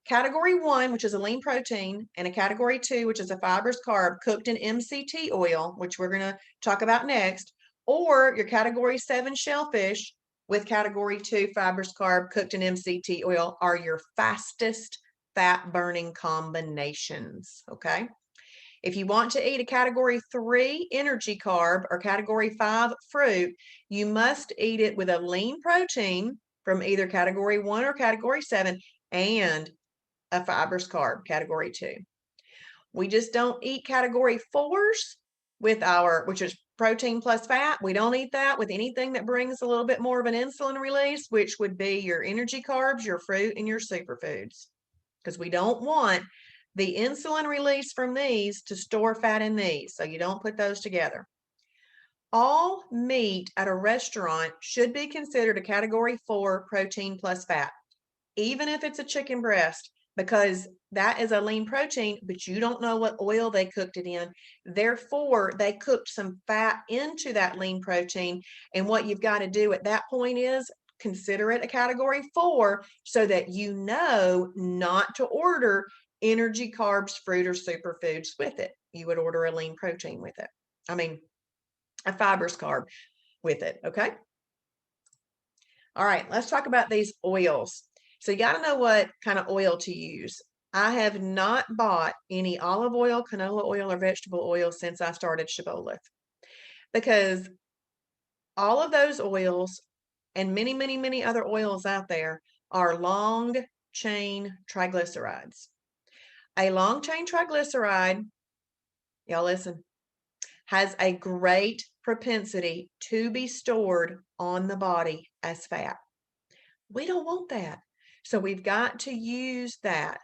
Category 1, which is a lean protein, and a category 2, which is a fibrous carb cooked in MCT oil, which we're going to talk about next, or your category 7 shellfish with category 2 fibrous carb cooked in MCT oil are your fastest fat burning combinations. Okay. If you want to eat a category 3 energy carb or category 5 fruit, you must eat it with a lean protein from either category 1 or category 7 and a fibrous carb, category 2. We just don't eat category 4s with which is protein plus fat. We don't eat that with anything that brings a little bit more of an insulin release, which would be your energy carbs, your fruit, and your superfoods. Because we don't want the insulin release from these to store fat in these. So you don't put those together. All meat at a restaurant should be considered a category 4 protein plus fat, even if it's a chicken breast, because that is a lean protein, but you don't know what oil they cooked it in. Therefore, they cooked some fat into that lean protein. And what you've got to do at that point is consider it a category 4 so that you know not to order energy, carbs, fruit, or superfoods with it. You would order a lean protein with it. I mean, a fibrous carb with it. Okay. All right, let's talk about these oils. So you got to know what kind of oil to use. I have not bought any olive oil, canola oil, or vegetable oil since I started Shibboleth, because all of those oils and many, many, many other oils out there are long chain triglycerides. A long chain triglyceride, y'all listen, has a great propensity to be stored on the body as fat. We don't want that. So we've got to use that.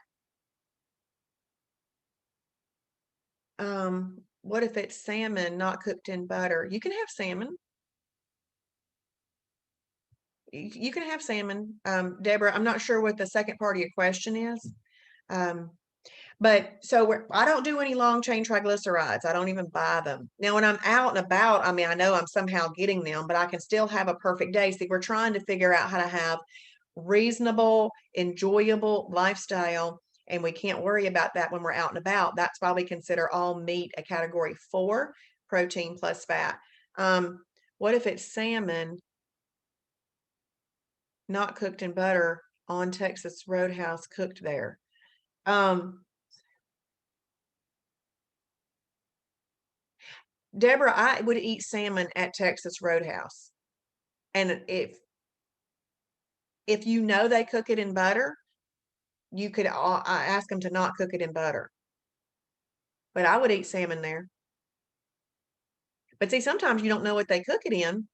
What if it's salmon not cooked in butter? You can have salmon. You can have salmon. Deborah, I'm not sure what the second part of your question is. But so I don't do any long chain triglycerides. I don't even buy them. Now, when I'm out and about, I mean, I know I'm somehow getting them, but I can still have a perfect day. See, we're trying to figure out how to have reasonable, enjoyable lifestyle, and we can't worry about that when we're out and about. That's why we consider all meat a category 4, protein plus fat. What if it's salmon not cooked in butter on Texas Roadhouse, cooked there? Deborah, I would eat salmon at Texas Roadhouse. And if you know they cook it in butter, you could ask them to not cook it in butter. But I would eat salmon there. But see, sometimes you don't know what they cook it in.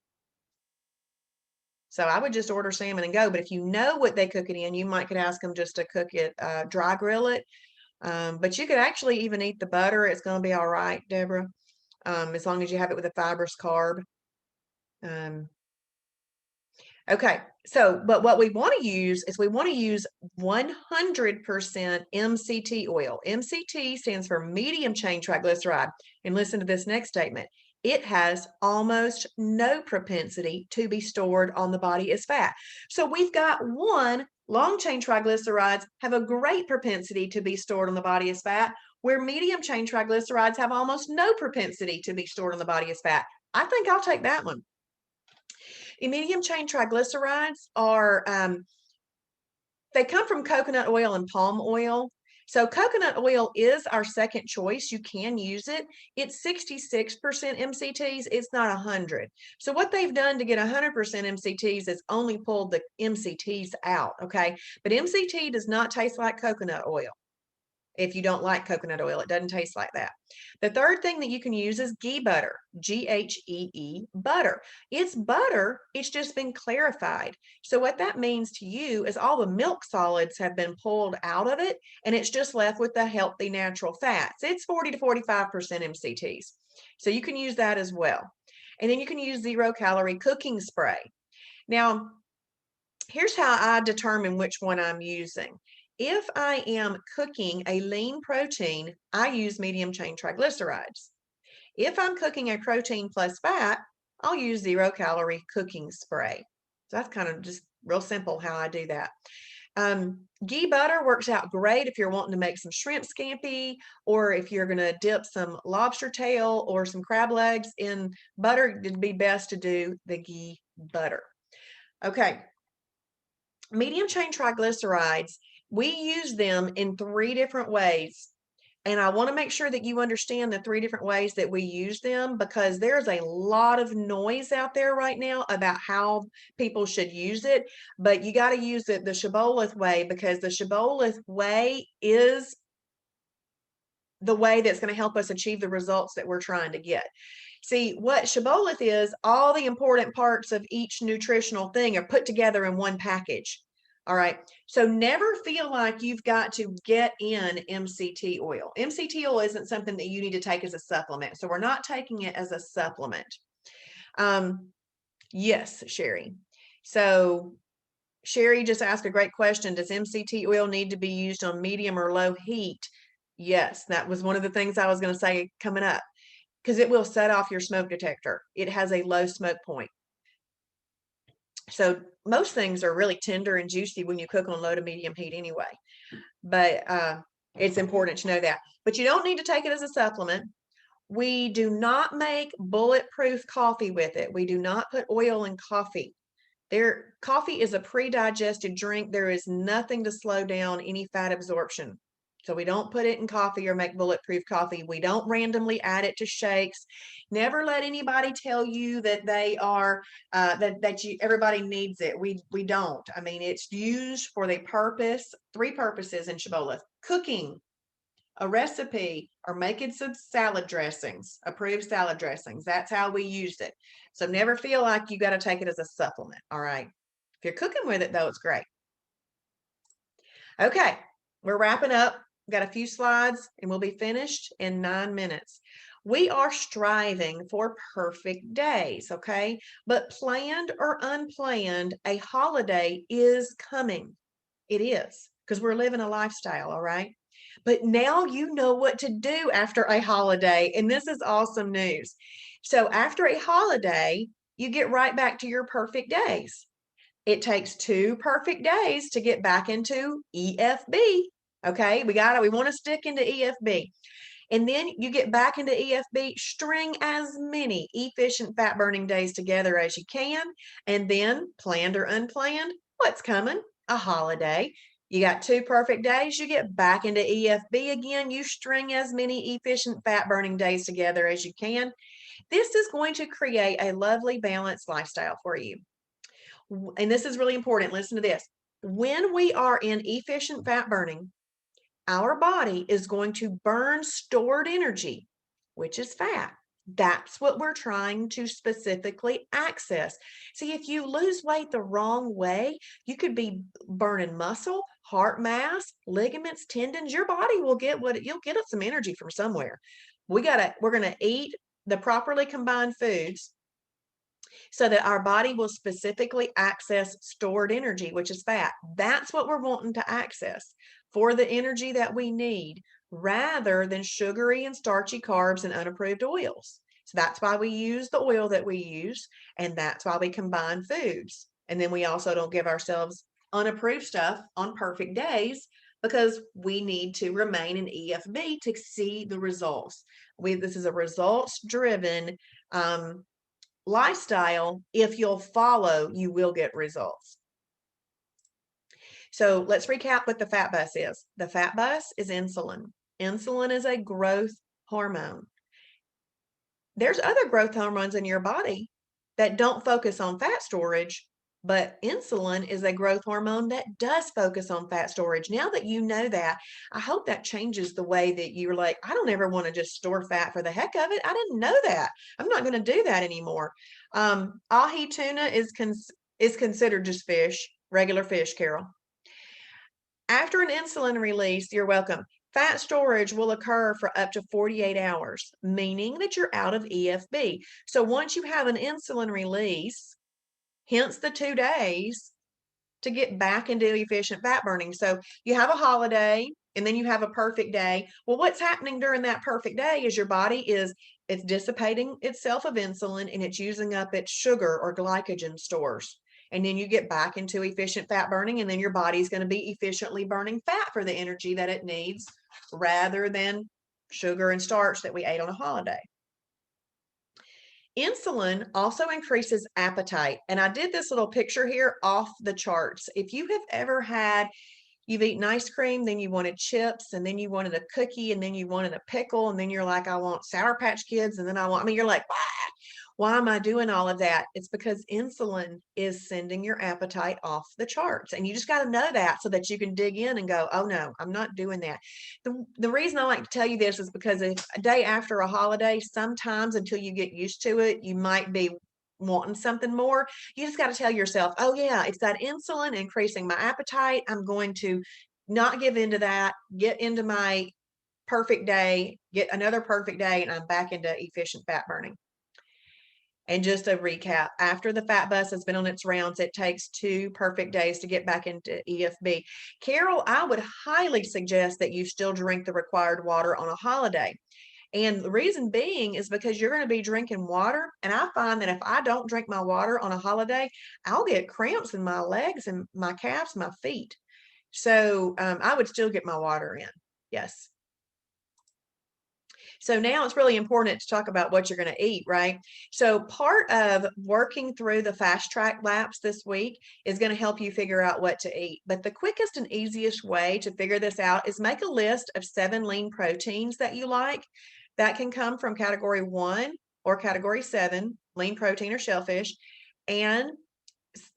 So I would just order salmon and go. But if you know what they cook it in, you could ask them just to cook it, dry grill it. But you could actually even eat the butter. It's going to be all right, Deborah, as long as you have it with a fibrous carb. Okay, so, but what we want to use is we want to use 100% MCT oil. MCT stands for medium chain triglyceride. And listen to this next statement. It has almost no propensity to be stored on the body as fat. So we've got one, long chain triglycerides have a great propensity to be stored on the body as fat, where medium chain triglycerides have almost no propensity to be stored on the body as fat. I think I'll take that one. Medium chain triglycerides are, they come from coconut oil and palm oil. So coconut oil is our second choice. You can use it. It's 66% MCTs. It's not 100. So what they've done to get 100% MCTs is only pulled the MCTs out, okay? But MCT does not taste like coconut oil. If you don't like coconut oil, it doesn't taste like that. The third thing that you can use is ghee butter, Ghee butter. It's butter, it's just been clarified. So what that means to you is all the milk solids have been pulled out of it, and it's just left with the healthy natural fats. It's 40 to 45% MCTs. So you can use that as well. And then you can use 0-calorie cooking spray. Now, here's how I determine which one I'm using. If I am cooking a lean protein, I use medium chain triglycerides. If I'm cooking a protein plus fat, I'll use 0-calorie cooking spray. So that's kind of just real simple how I do that. Ghee butter works out great if you're wanting to make some shrimp scampi, or if you're going to dip some lobster tail or some crab legs in butter. It'd be best to do the ghee butter. Okay. Medium chain triglycerides, we use them in 3 different ways. And I want to make sure that you understand the 3 different ways that we use them, because there's a lot of noise out there right now about how people should use it. But you got to use it the Shibboleth way, because the Shibboleth way is the way that's going to help us achieve the results that we're trying to get. See, what Shibboleth is, all the important parts of each nutritional thing are put together in one package. All right. So never feel like you've got to get in MCT oil. MCT oil isn't something that you need to take as a supplement. So we're not taking it as a supplement. Yes, Sherry. So Sherry just asked a great question. Does MCT oil need to be used on medium or low heat? Yes, that was one of the things I was going to say coming up, because it will set off your smoke detector. It has a low smoke point. So most things are really tender and juicy when you cook on low to medium heat anyway. But it's important to know that. But you don't need to take it as a supplement. We do not make bulletproof coffee with it. We do not put oil in coffee. Coffee is a pre-digested drink. There is nothing to slow down any fat absorption. So we don't put it in coffee or make bulletproof coffee. We don't randomly add it to shakes. Never let anybody tell you that they are everybody needs it. We don't. I mean, it's used for the purpose, three purposes in Shibboleth: cooking, a recipe, or making some salad dressings, approved salad dressings. That's how we used it. So never feel like you got to take it as a supplement. All right. If you're cooking with it, though, it's great. Okay, we're wrapping up. Got a few slides and we'll be finished in 9 minutes. We are striving for perfect days, okay? But planned or unplanned, a holiday is coming. It is, because we're living a lifestyle, all right? But now you know what to do after a holiday, and this is awesome news. So after a holiday, you get right back to your perfect days. It takes 2 perfect days to get back into EFB. Okay, we want to stick into EFB. And then you get back into EFB, string as many efficient fat burning days together as you can. And then, planned or unplanned, what's coming? A holiday. You got 2 perfect days, you get back into EFB again. You string as many efficient fat burning days together as you can. This is going to create a lovely balanced lifestyle for you. And this is really important. Listen to this. When we are in efficient fat burning, our body is going to burn stored energy, which is fat. That's what we're trying to specifically access. See, if you lose weight the wrong way, you could be burning muscle, heart mass, ligaments, tendons. Your body will get you'll get some energy from somewhere. We're going to eat the properly combined foods so that our body will specifically access stored energy, which is fat. That's what we're wanting to access for the energy that we need, rather than sugary and starchy carbs and unapproved oils. So that's why we use the oil that we use, and that's why we combine foods. And then we also don't give ourselves unapproved stuff on perfect days, because we need to remain in EFB to see the results. This is a results driven lifestyle. If you'll follow, you will get results. So let's recap what the fat bus is. The fat bus is insulin. Insulin is a growth hormone. There's other growth hormones in your body that don't focus on fat storage, but insulin is a growth hormone that does focus on fat storage. Now that you know that, I hope that changes the way that you're like, I don't ever want to just store fat for the heck of it. I didn't know that. I'm not going to do that anymore. Ahi tuna is considered just fish, regular fish, Carol. After an insulin release, you're welcome. Fat storage will occur for up to 48 hours, meaning that you're out of EFB. So once you have an insulin release, hence the 2 days to get back into efficient fat burning. So you have a holiday and then you have a perfect day. Well, what's happening during that perfect day is your body it's dissipating itself of insulin and it's using up its sugar or glycogen stores. And then you get back into efficient fat burning, and then your body's going to be efficiently burning fat for the energy that it needs, rather than sugar and starch that we ate on a holiday. Insulin also increases appetite. And I did this little picture here off the charts. If you have ever you've eaten ice cream, then you wanted chips, and then you wanted a cookie, and then you wanted a pickle, and then you're like, I want Sour Patch Kids, and then you're like, why am I doing all of that? It's because insulin is sending your appetite off the charts. And you just got to know that so that you can dig in and go, oh no, I'm not doing that. The reason I like to tell you this is because if a day after a holiday, sometimes until you get used to it, you might be wanting something more, you just got to tell yourself, oh yeah, it's that insulin increasing my appetite. I'm going to not give into that, get into my perfect day, get another perfect day, and I'm back into efficient fat burning. And just a recap, after the fat bus has been on its rounds, it takes 2 perfect days to get back into EFB. Carol, I would highly suggest that you still drink the required water on a holiday. And the reason being is because you're going to be drinking water. And I find that if I don't drink my water on a holiday, I'll get cramps in my legs and my calves, my feet. So I would still get my water in. Yes. So now it's really important to talk about what you're going to eat, right? So part of working through the fast track laps this week is going to help you figure out what to eat. But the quickest and easiest way to figure this out is make a list of 7 lean proteins that you like. That can come from category 1 or category 7, lean protein or shellfish, and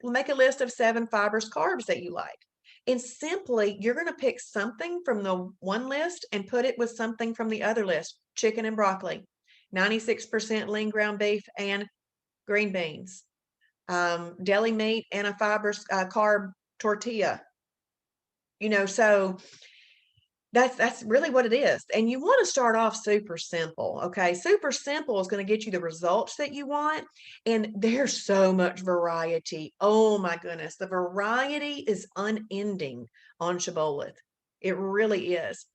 make a list of 7 fibrous carbs that you like. And simply, you're going to pick something from the one list and put it with something from the other list. Chicken and broccoli, 96% lean ground beef and green beans, deli meat and a fibrous carb tortilla. So that's really what it is. And you want to start off super simple. Okay. Super simple is going to get you the results that you want. And there's so much variety. Oh my goodness. The variety is unending on Shibboleth. It really is.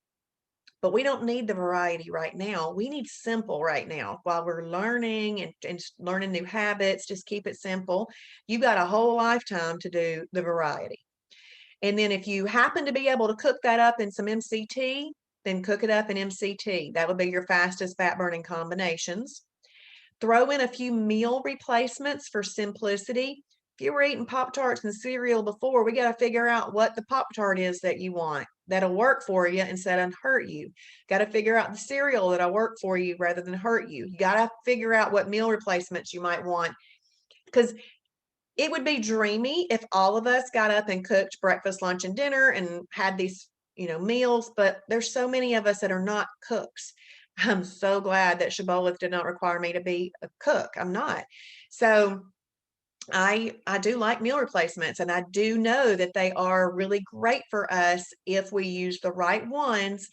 But we don't need the variety right now. We need simple right now while we're learning and learning new habits. Just keep it simple. You got a whole lifetime to do the variety. And then if you happen to be able to cook that up in some MCT, then cook it up in MCT. That would be your fastest fat burning combinations. Throw in a few meal replacements for simplicity. If you were eating Pop-Tarts and cereal before, we got to figure out what the Pop-Tart is that you want that'll work for you instead of hurt you. Got to figure out the cereal that'll work for you rather than hurt you. You got to figure out what meal replacements you might want, because it would be dreamy if all of us got up and cooked breakfast, lunch, and dinner and had these, meals, but there's so many of us that are not cooks. I'm so glad that Shibboleth did not require me to be a cook. I'm not. So I do like meal replacements, and I do know that they are really great for us if we use the right ones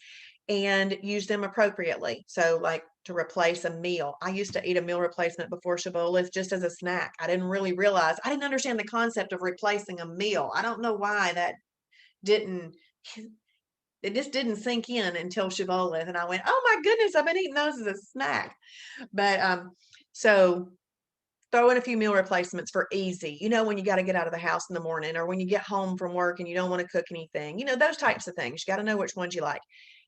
and use them appropriately. So like to replace a meal. I used to eat a meal replacement before Shibboleth just as a snack. I didn't understand the concept of replacing a meal. I don't know why didn't it just didn't sink in until Shibboleth. And I went, oh my goodness, I've been eating those as a snack. But so throw in a few meal replacements for easy, when you got to get out of the house in the morning or when you get home from work and you don't want to cook anything, those types of things. You got to know which ones you like.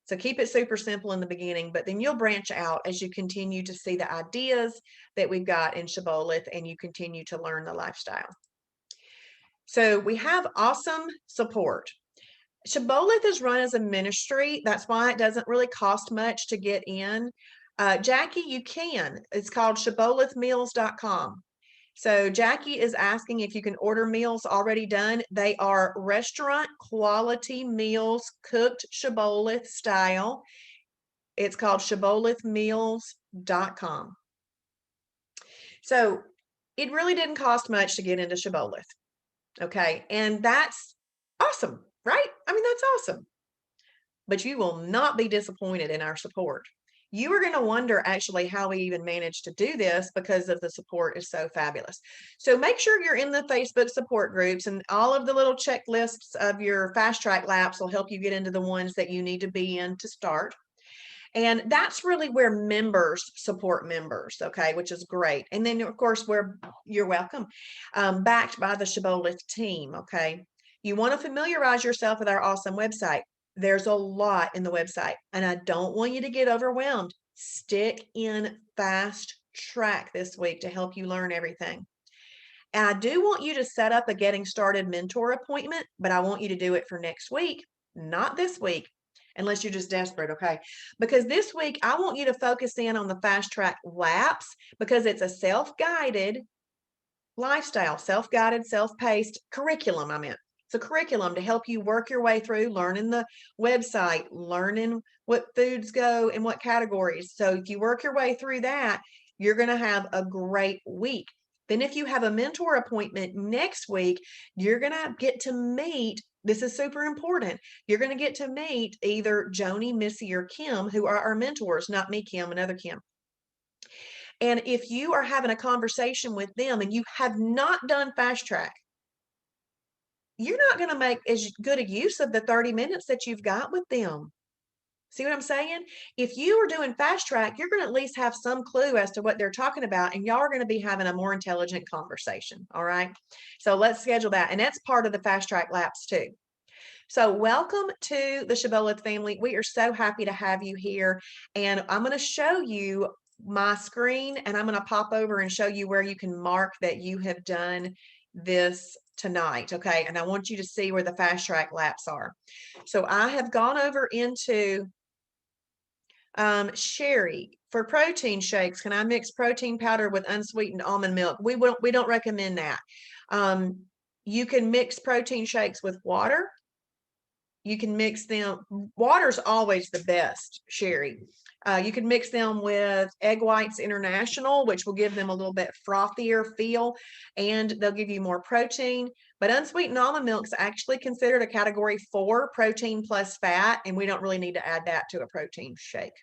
So keep it super simple in the beginning, but then you'll branch out as you continue to see the ideas that we've got in Shibboleth and you continue to learn the lifestyle. So we have awesome support. Shibboleth is run as a ministry. That's why it doesn't really cost much to get in. Jackie, you can. It's called shibbolethmeals.com. So Jackie is asking if you can order meals already done. They are restaurant quality meals, cooked Shibboleth style. It's called shibbolethmeals.com. So it really didn't cost much to get into Shibboleth. Okay. And that's awesome, right? I mean, that's awesome. But you will not be disappointed in our support. You are going to wonder actually how we even managed to do this because of the support is so fabulous. So make sure you're in the Facebook support groups, and all of the little checklists of your fast track laps will help you get into the ones that you need to be in to start. And that's really where members support members, okay, which is great. And then, of course, you're welcome, backed by the Shibboleth team, okay. You want to familiarize yourself with our awesome website. There's a lot in the website, and I don't want you to get overwhelmed. Stick in fast track this week to help you learn everything. And I do want you to set up a getting started mentor appointment, but I want you to do it for next week, not this week, unless you're just desperate, okay? Because this week, I want you to focus in on the fast track laps because it's a self-guided lifestyle, self-guided, self-paced curriculum, It's a curriculum to help you work your way through learning the website, learning what foods go in what categories. So if you work your way through that, you're going to have a great week. Then if you have a mentor appointment next week, you're going to get to meet, this is super important, you're going to get to meet either Joni, Missy, or Kim, who are our mentors, not me, Kim, another Kim. And if you are having a conversation with them and you have not done fast track, you're not going to make as good a use of the 30 minutes that you've got with them. See what I'm saying? If you are doing fast track, you're going to at least have some clue as to what they're talking about, and y'all are going to be having a more intelligent conversation. All right. So let's schedule that. And that's part of the fast track laps too. So welcome to the Shibboleth family. We are so happy to have you here. And I'm going to show you my screen, and I'm going to pop over and show you where you can mark that you have done this tonight. Okay. And I want you to see where the fast track laps are. So I have gone over into Sherry, for protein shakes, can I mix protein powder with unsweetened almond milk? We don't recommend that. You can mix protein shakes with water. You can mix them. Water's always the best, Sherry. You can mix them with Egg Whites International, which will give them a little bit frothier feel, and they'll give you more protein. But unsweetened almond milk is actually considered a category 4 protein plus fat, and we don't really need to add that to a protein shake.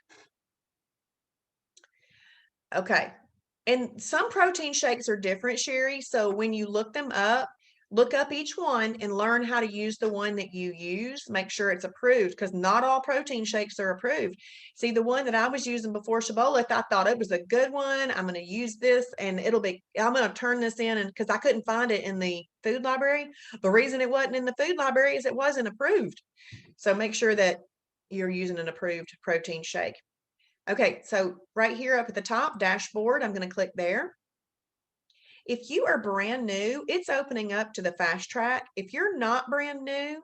Okay. And some protein shakes are different, Sherry. So when you look them up, look up each one and learn how to use the one that you use. Make sure it's approved, because not all protein shakes are approved. See, the one that I was using before Shibboleth, I thought it was a good one. I'm going to use this, and I'm going to turn this in, and because I couldn't find it in the food library. The reason it wasn't in the food library is it wasn't approved. So make sure that you're using an approved protein shake. Okay, so right here up at the top, dashboard, I'm going to click there. If you are brand new, it's opening up to the fast track. If you're not brand new,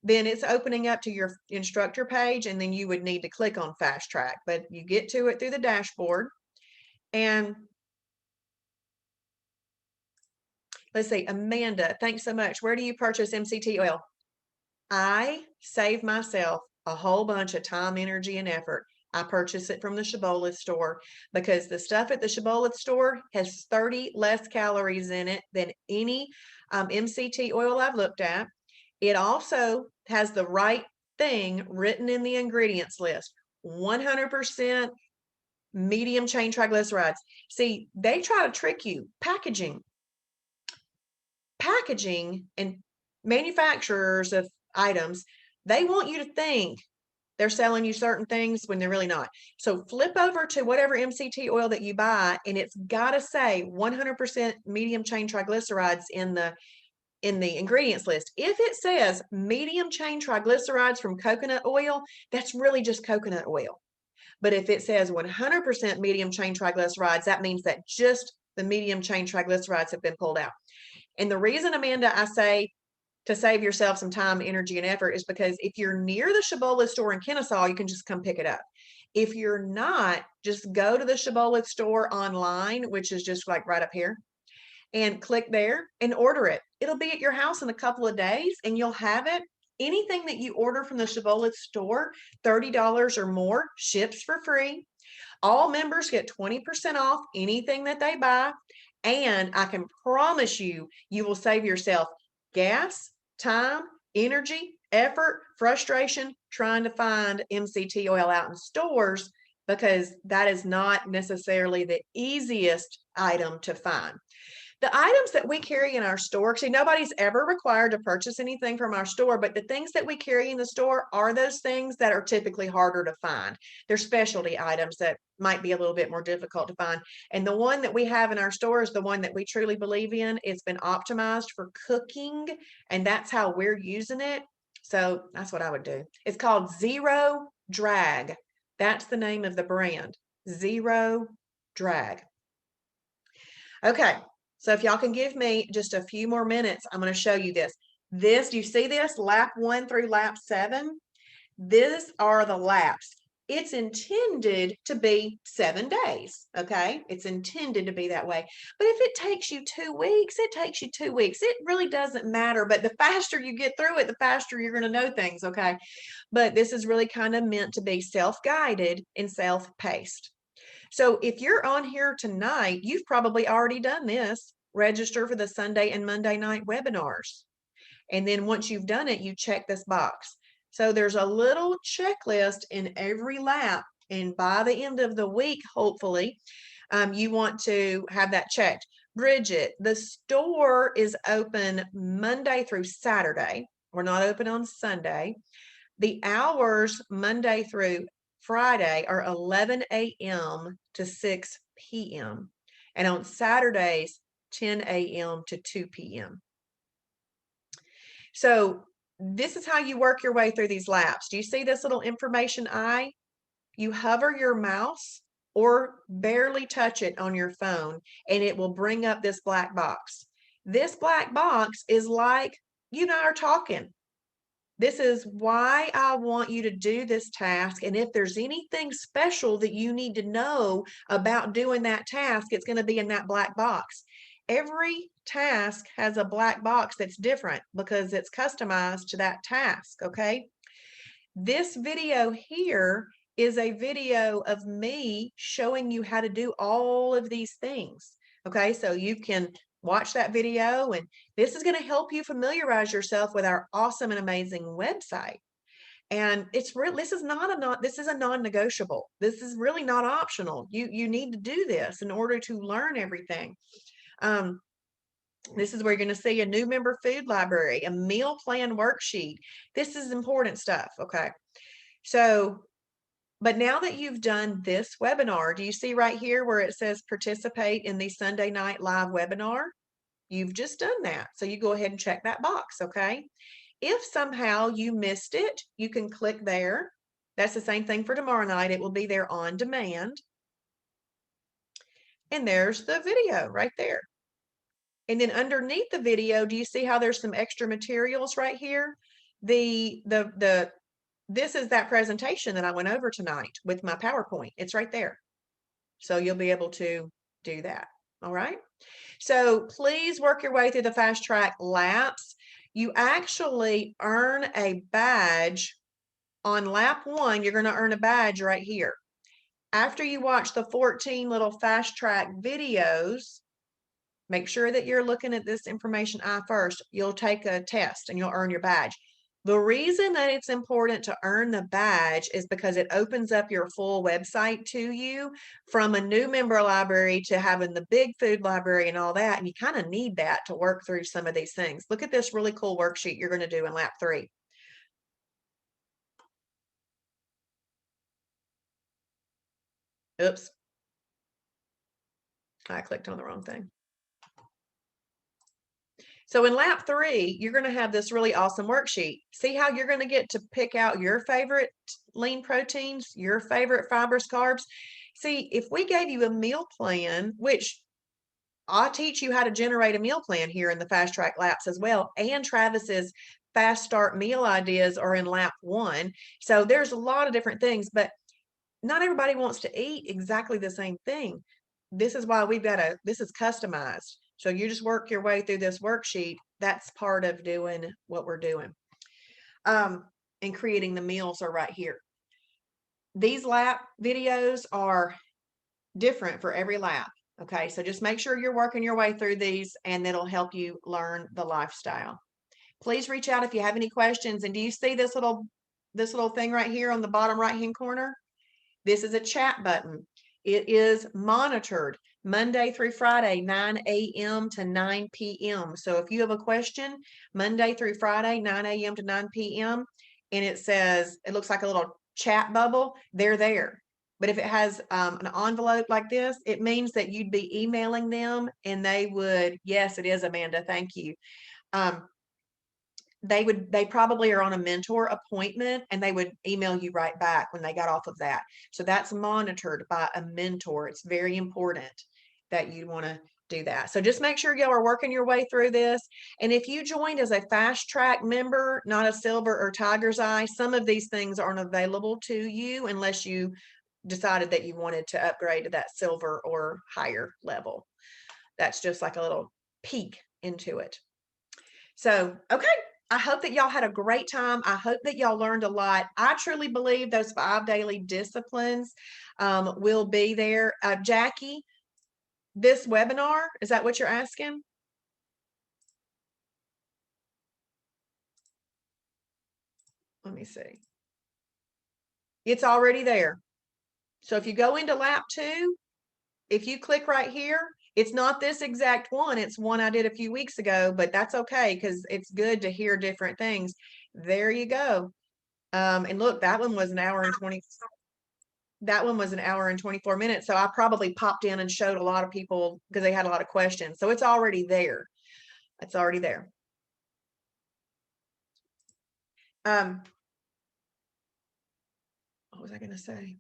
then it's opening up to your instructor page, and then you would need to click on fast track, but you get to it through the dashboard. And let's see, Amanda, thanks so much. Where do you purchase MCT oil? I save myself a whole bunch of time, energy, and effort. I purchase it from the Shibboleth store, because the stuff at the Shibboleth store has 30 less calories in it than any MCT oil I've looked at. It also has the right thing written in the ingredients list: 100% medium chain triglycerides. See, they try to trick you. Packaging and manufacturers of items, they want you to think they're selling you certain things when they're really not. So flip over to whatever MCT oil that you buy, and it's got to say 100% medium chain triglycerides in the ingredients list. If it says medium chain triglycerides from coconut oil, that's really just coconut oil. But if it says 100% medium chain triglycerides, that means that just the medium chain triglycerides have been pulled out. And the reason, Amanda, I say to save yourself some time, energy, and effort is because if you're near the Shibboleth store in Kennesaw, you can just come pick it up. If you're not, just go to the Shibboleth store online, which is just like right up here, and click there and order it. It'll be at your house in a couple of days, and you'll have it. Anything that you order from the Shibboleth store, $30 or more, ships for free. All members get 20% off anything that they buy. And I can promise you, you will save yourself gas, time, energy, effort, frustration trying to find MCT oil out in stores, because that is not necessarily the easiest item to find. The items that we carry in our store, see, nobody's ever required to purchase anything from our store, but the things that we carry in the store are those things that are typically harder to find. They're specialty items that might be a little bit more difficult to find. And the one that we have in our store is the one that we truly believe in. It's been optimized for cooking, and that's how we're using it. So that's what I would do. It's called Zero Drag. That's the name of the brand, Zero Drag. Okay. So if y'all can give me just a few more minutes, I'm going to show you this. Do you see this? Lap 1 through lap 7. These are the laps. It's intended to be 7 days. Okay. It's intended to be that way. But if it takes you 2 weeks, it takes you 2 weeks. It really doesn't matter. But the faster you get through it, the faster you're going to know things. Okay. But this is really kind of meant to be self-guided and self-paced. So if you're on here tonight, you've probably already done this. Register for the Sunday and Monday night webinars. And then once you've done it, you check this box. So there's a little checklist in every lap. And by the end of the week, hopefully, you want to have that checked. Bridget, the store is open Monday through Saturday. We're not open on Sunday. The hours Monday through Friday are 11 a.m. to 6 p.m. And on Saturdays, 10 a.m. to 2 p.m. So this is how you work your way through these laps. Do you see this little information eye? You hover your mouse or barely touch it on your phone, and it will bring up this black box. This black box is like you and I are talking. This is why I want you to do this task. And if there's anything special that you need to know about doing that task, it's going to be in that black box. Every task has a black box that's different because it's customized to that task, okay? This video here is a video of me showing you how to do all of these things, okay? So you can watch that video, and this is going to help you familiarize yourself with our awesome and amazing website. And it's real. This is this is a non-negotiable. This is really not optional. You need to do this in order to learn everything. This is where you're going to see a new member food library, a meal plan worksheet. This is important stuff. Okay. So, but now that you've done this webinar, do you see right here where it says participate in the Sunday night live webinar? You've just done that. So you go ahead and check that box, okay? If somehow you missed it, you can click there. That's the same thing for tomorrow night. It will be there on demand. And there's the video right there. And then underneath the video, do you see how there's some extra materials right here? This is that presentation that I went over tonight with my PowerPoint. It's right there. So you'll be able to do that. All right. So please work your way through the fast track laps. You actually earn a badge on lap 1. You're going to earn a badge right here. After you watch the 14 little fast track videos, make sure that you're looking at this information first. You'll take a test and you'll earn your badge. The reason that it's important to earn the badge is because it opens up your full website to you, from a new member library to having the big food library and all that. And you kind of need that to work through some of these things. Look at this really cool worksheet you're going to do in lap 3. Oops. I clicked on the wrong thing. So in lap 3, you're going to have this really awesome worksheet. See how you're going to get to pick out your favorite lean proteins, your favorite fibrous carbs. See, if we gave you a meal plan, which I'll teach you how to generate a meal plan here in the fast track laps as well, and Travis's fast start meal ideas are in lap 1. So there's a lot of different things, but not everybody wants to eat exactly the same thing. This is why this is customized. So you just work your way through this worksheet. That's part of doing what we're doing. And creating the meals are right here. These lap videos are different for every lap. Okay, so just make sure you're working your way through these, and it'll help you learn the lifestyle. Please reach out if you have any questions. And do you see this little thing right here on the bottom right-hand corner? This is a chat button. It is monitored Monday through Friday, 9 a.m. to 9 p.m. So if you have a question, Monday through Friday, 9 a.m. to 9 p.m., and it says, it looks like a little chat bubble, they're there. But if it has an envelope like this, it means that you'd be emailing them, and they would, yes, it is, Amanda, thank you. They probably are on a mentor appointment, and they would email you right back when they got off of that. So that's monitored by a mentor. It's very important that you want to do that. So just make sure y'all are working your way through this. And if you joined as a fast track member, not a silver or tiger's eye, some of these things aren't available to you unless you decided that you wanted to upgrade to that silver or higher level. That's just like a little peek into it. So, okay. I hope that y'all had a great time. I hope that y'all learned a lot. I truly believe those 5 daily disciplines will be there. Jackie, this webinar, is that what you're asking? Let me see. It's already there. So if you go into lap 2, if you click right here, it's not this exact one. It's one I did a few weeks ago, but that's okay because it's good to hear different things. There you go. And look, that one was an hour and 20. That one was an hour and 24 minutes. So I probably popped in and showed a lot of people because they had a lot of questions. So it's already there. It's already there. What was I going to say?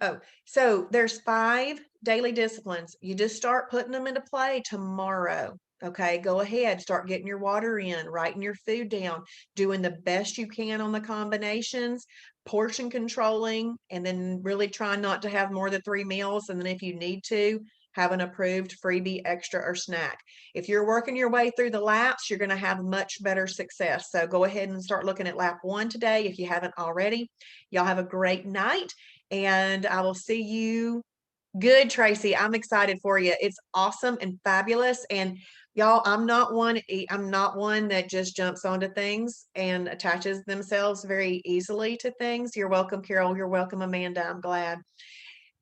Oh, so there's 5 daily disciplines. You just start putting them into play tomorrow. Okay, go ahead, start getting your water in, writing your food down, doing the best you can on the combinations, portion controlling, and then really trying not to have more than 3 meals. And then if you need to, have an approved freebie, extra, or snack. If you're working your way through the laps, you're going to have much better success. So go ahead and start looking at lap 1 today if you haven't already. Y'all have a great night, and I will see you. Good, Tracy. I'm excited for you. It's awesome and fabulous. And y'all, I'm not one that just jumps onto things and attaches themselves very easily to things. You're welcome, Carol. You're welcome, Amanda. I'm glad.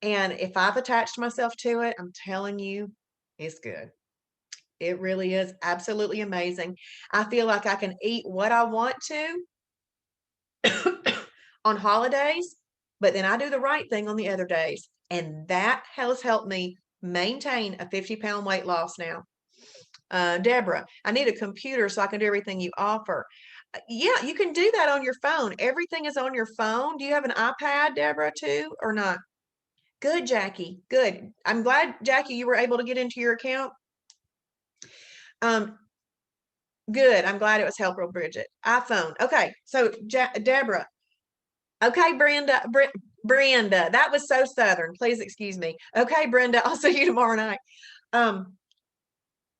And if I've attached myself to it, I'm telling you, it's good. It really is absolutely amazing. I feel like I can eat what I want to on holidays, but then I do the right thing on the other days. And that has helped me maintain a 50-pound weight loss now. Deborah, I need a computer so I can do everything you offer. Yeah, you can do that on your phone. Everything is on your phone. Do you have an iPad, Deborah, too, or not? Good, Jackie. Good. I'm glad, Jackie, you were able to get into your account. Good. I'm glad it was helpful, Bridget. iPhone. Okay. So, Deborah. Okay, Brenda, that was so Southern. Please excuse me. Okay, Brenda, I'll see you tomorrow night. I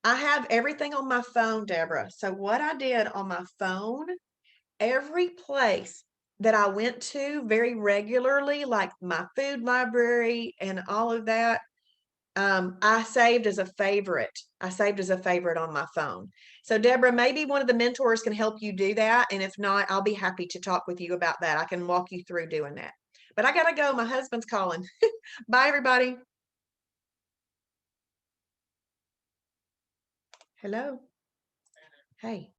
have everything on my phone, Deborah. So what I did on my phone, every place that I went to very regularly, like my food library and all of that, I saved as a favorite. I saved as a favorite on my phone. So Deborah, maybe one of the mentors can help you do that. And if not, I'll be happy to talk with you about that. I can walk you through doing that. But I gotta go. My husband's calling. Bye, everybody. Hello. Hey.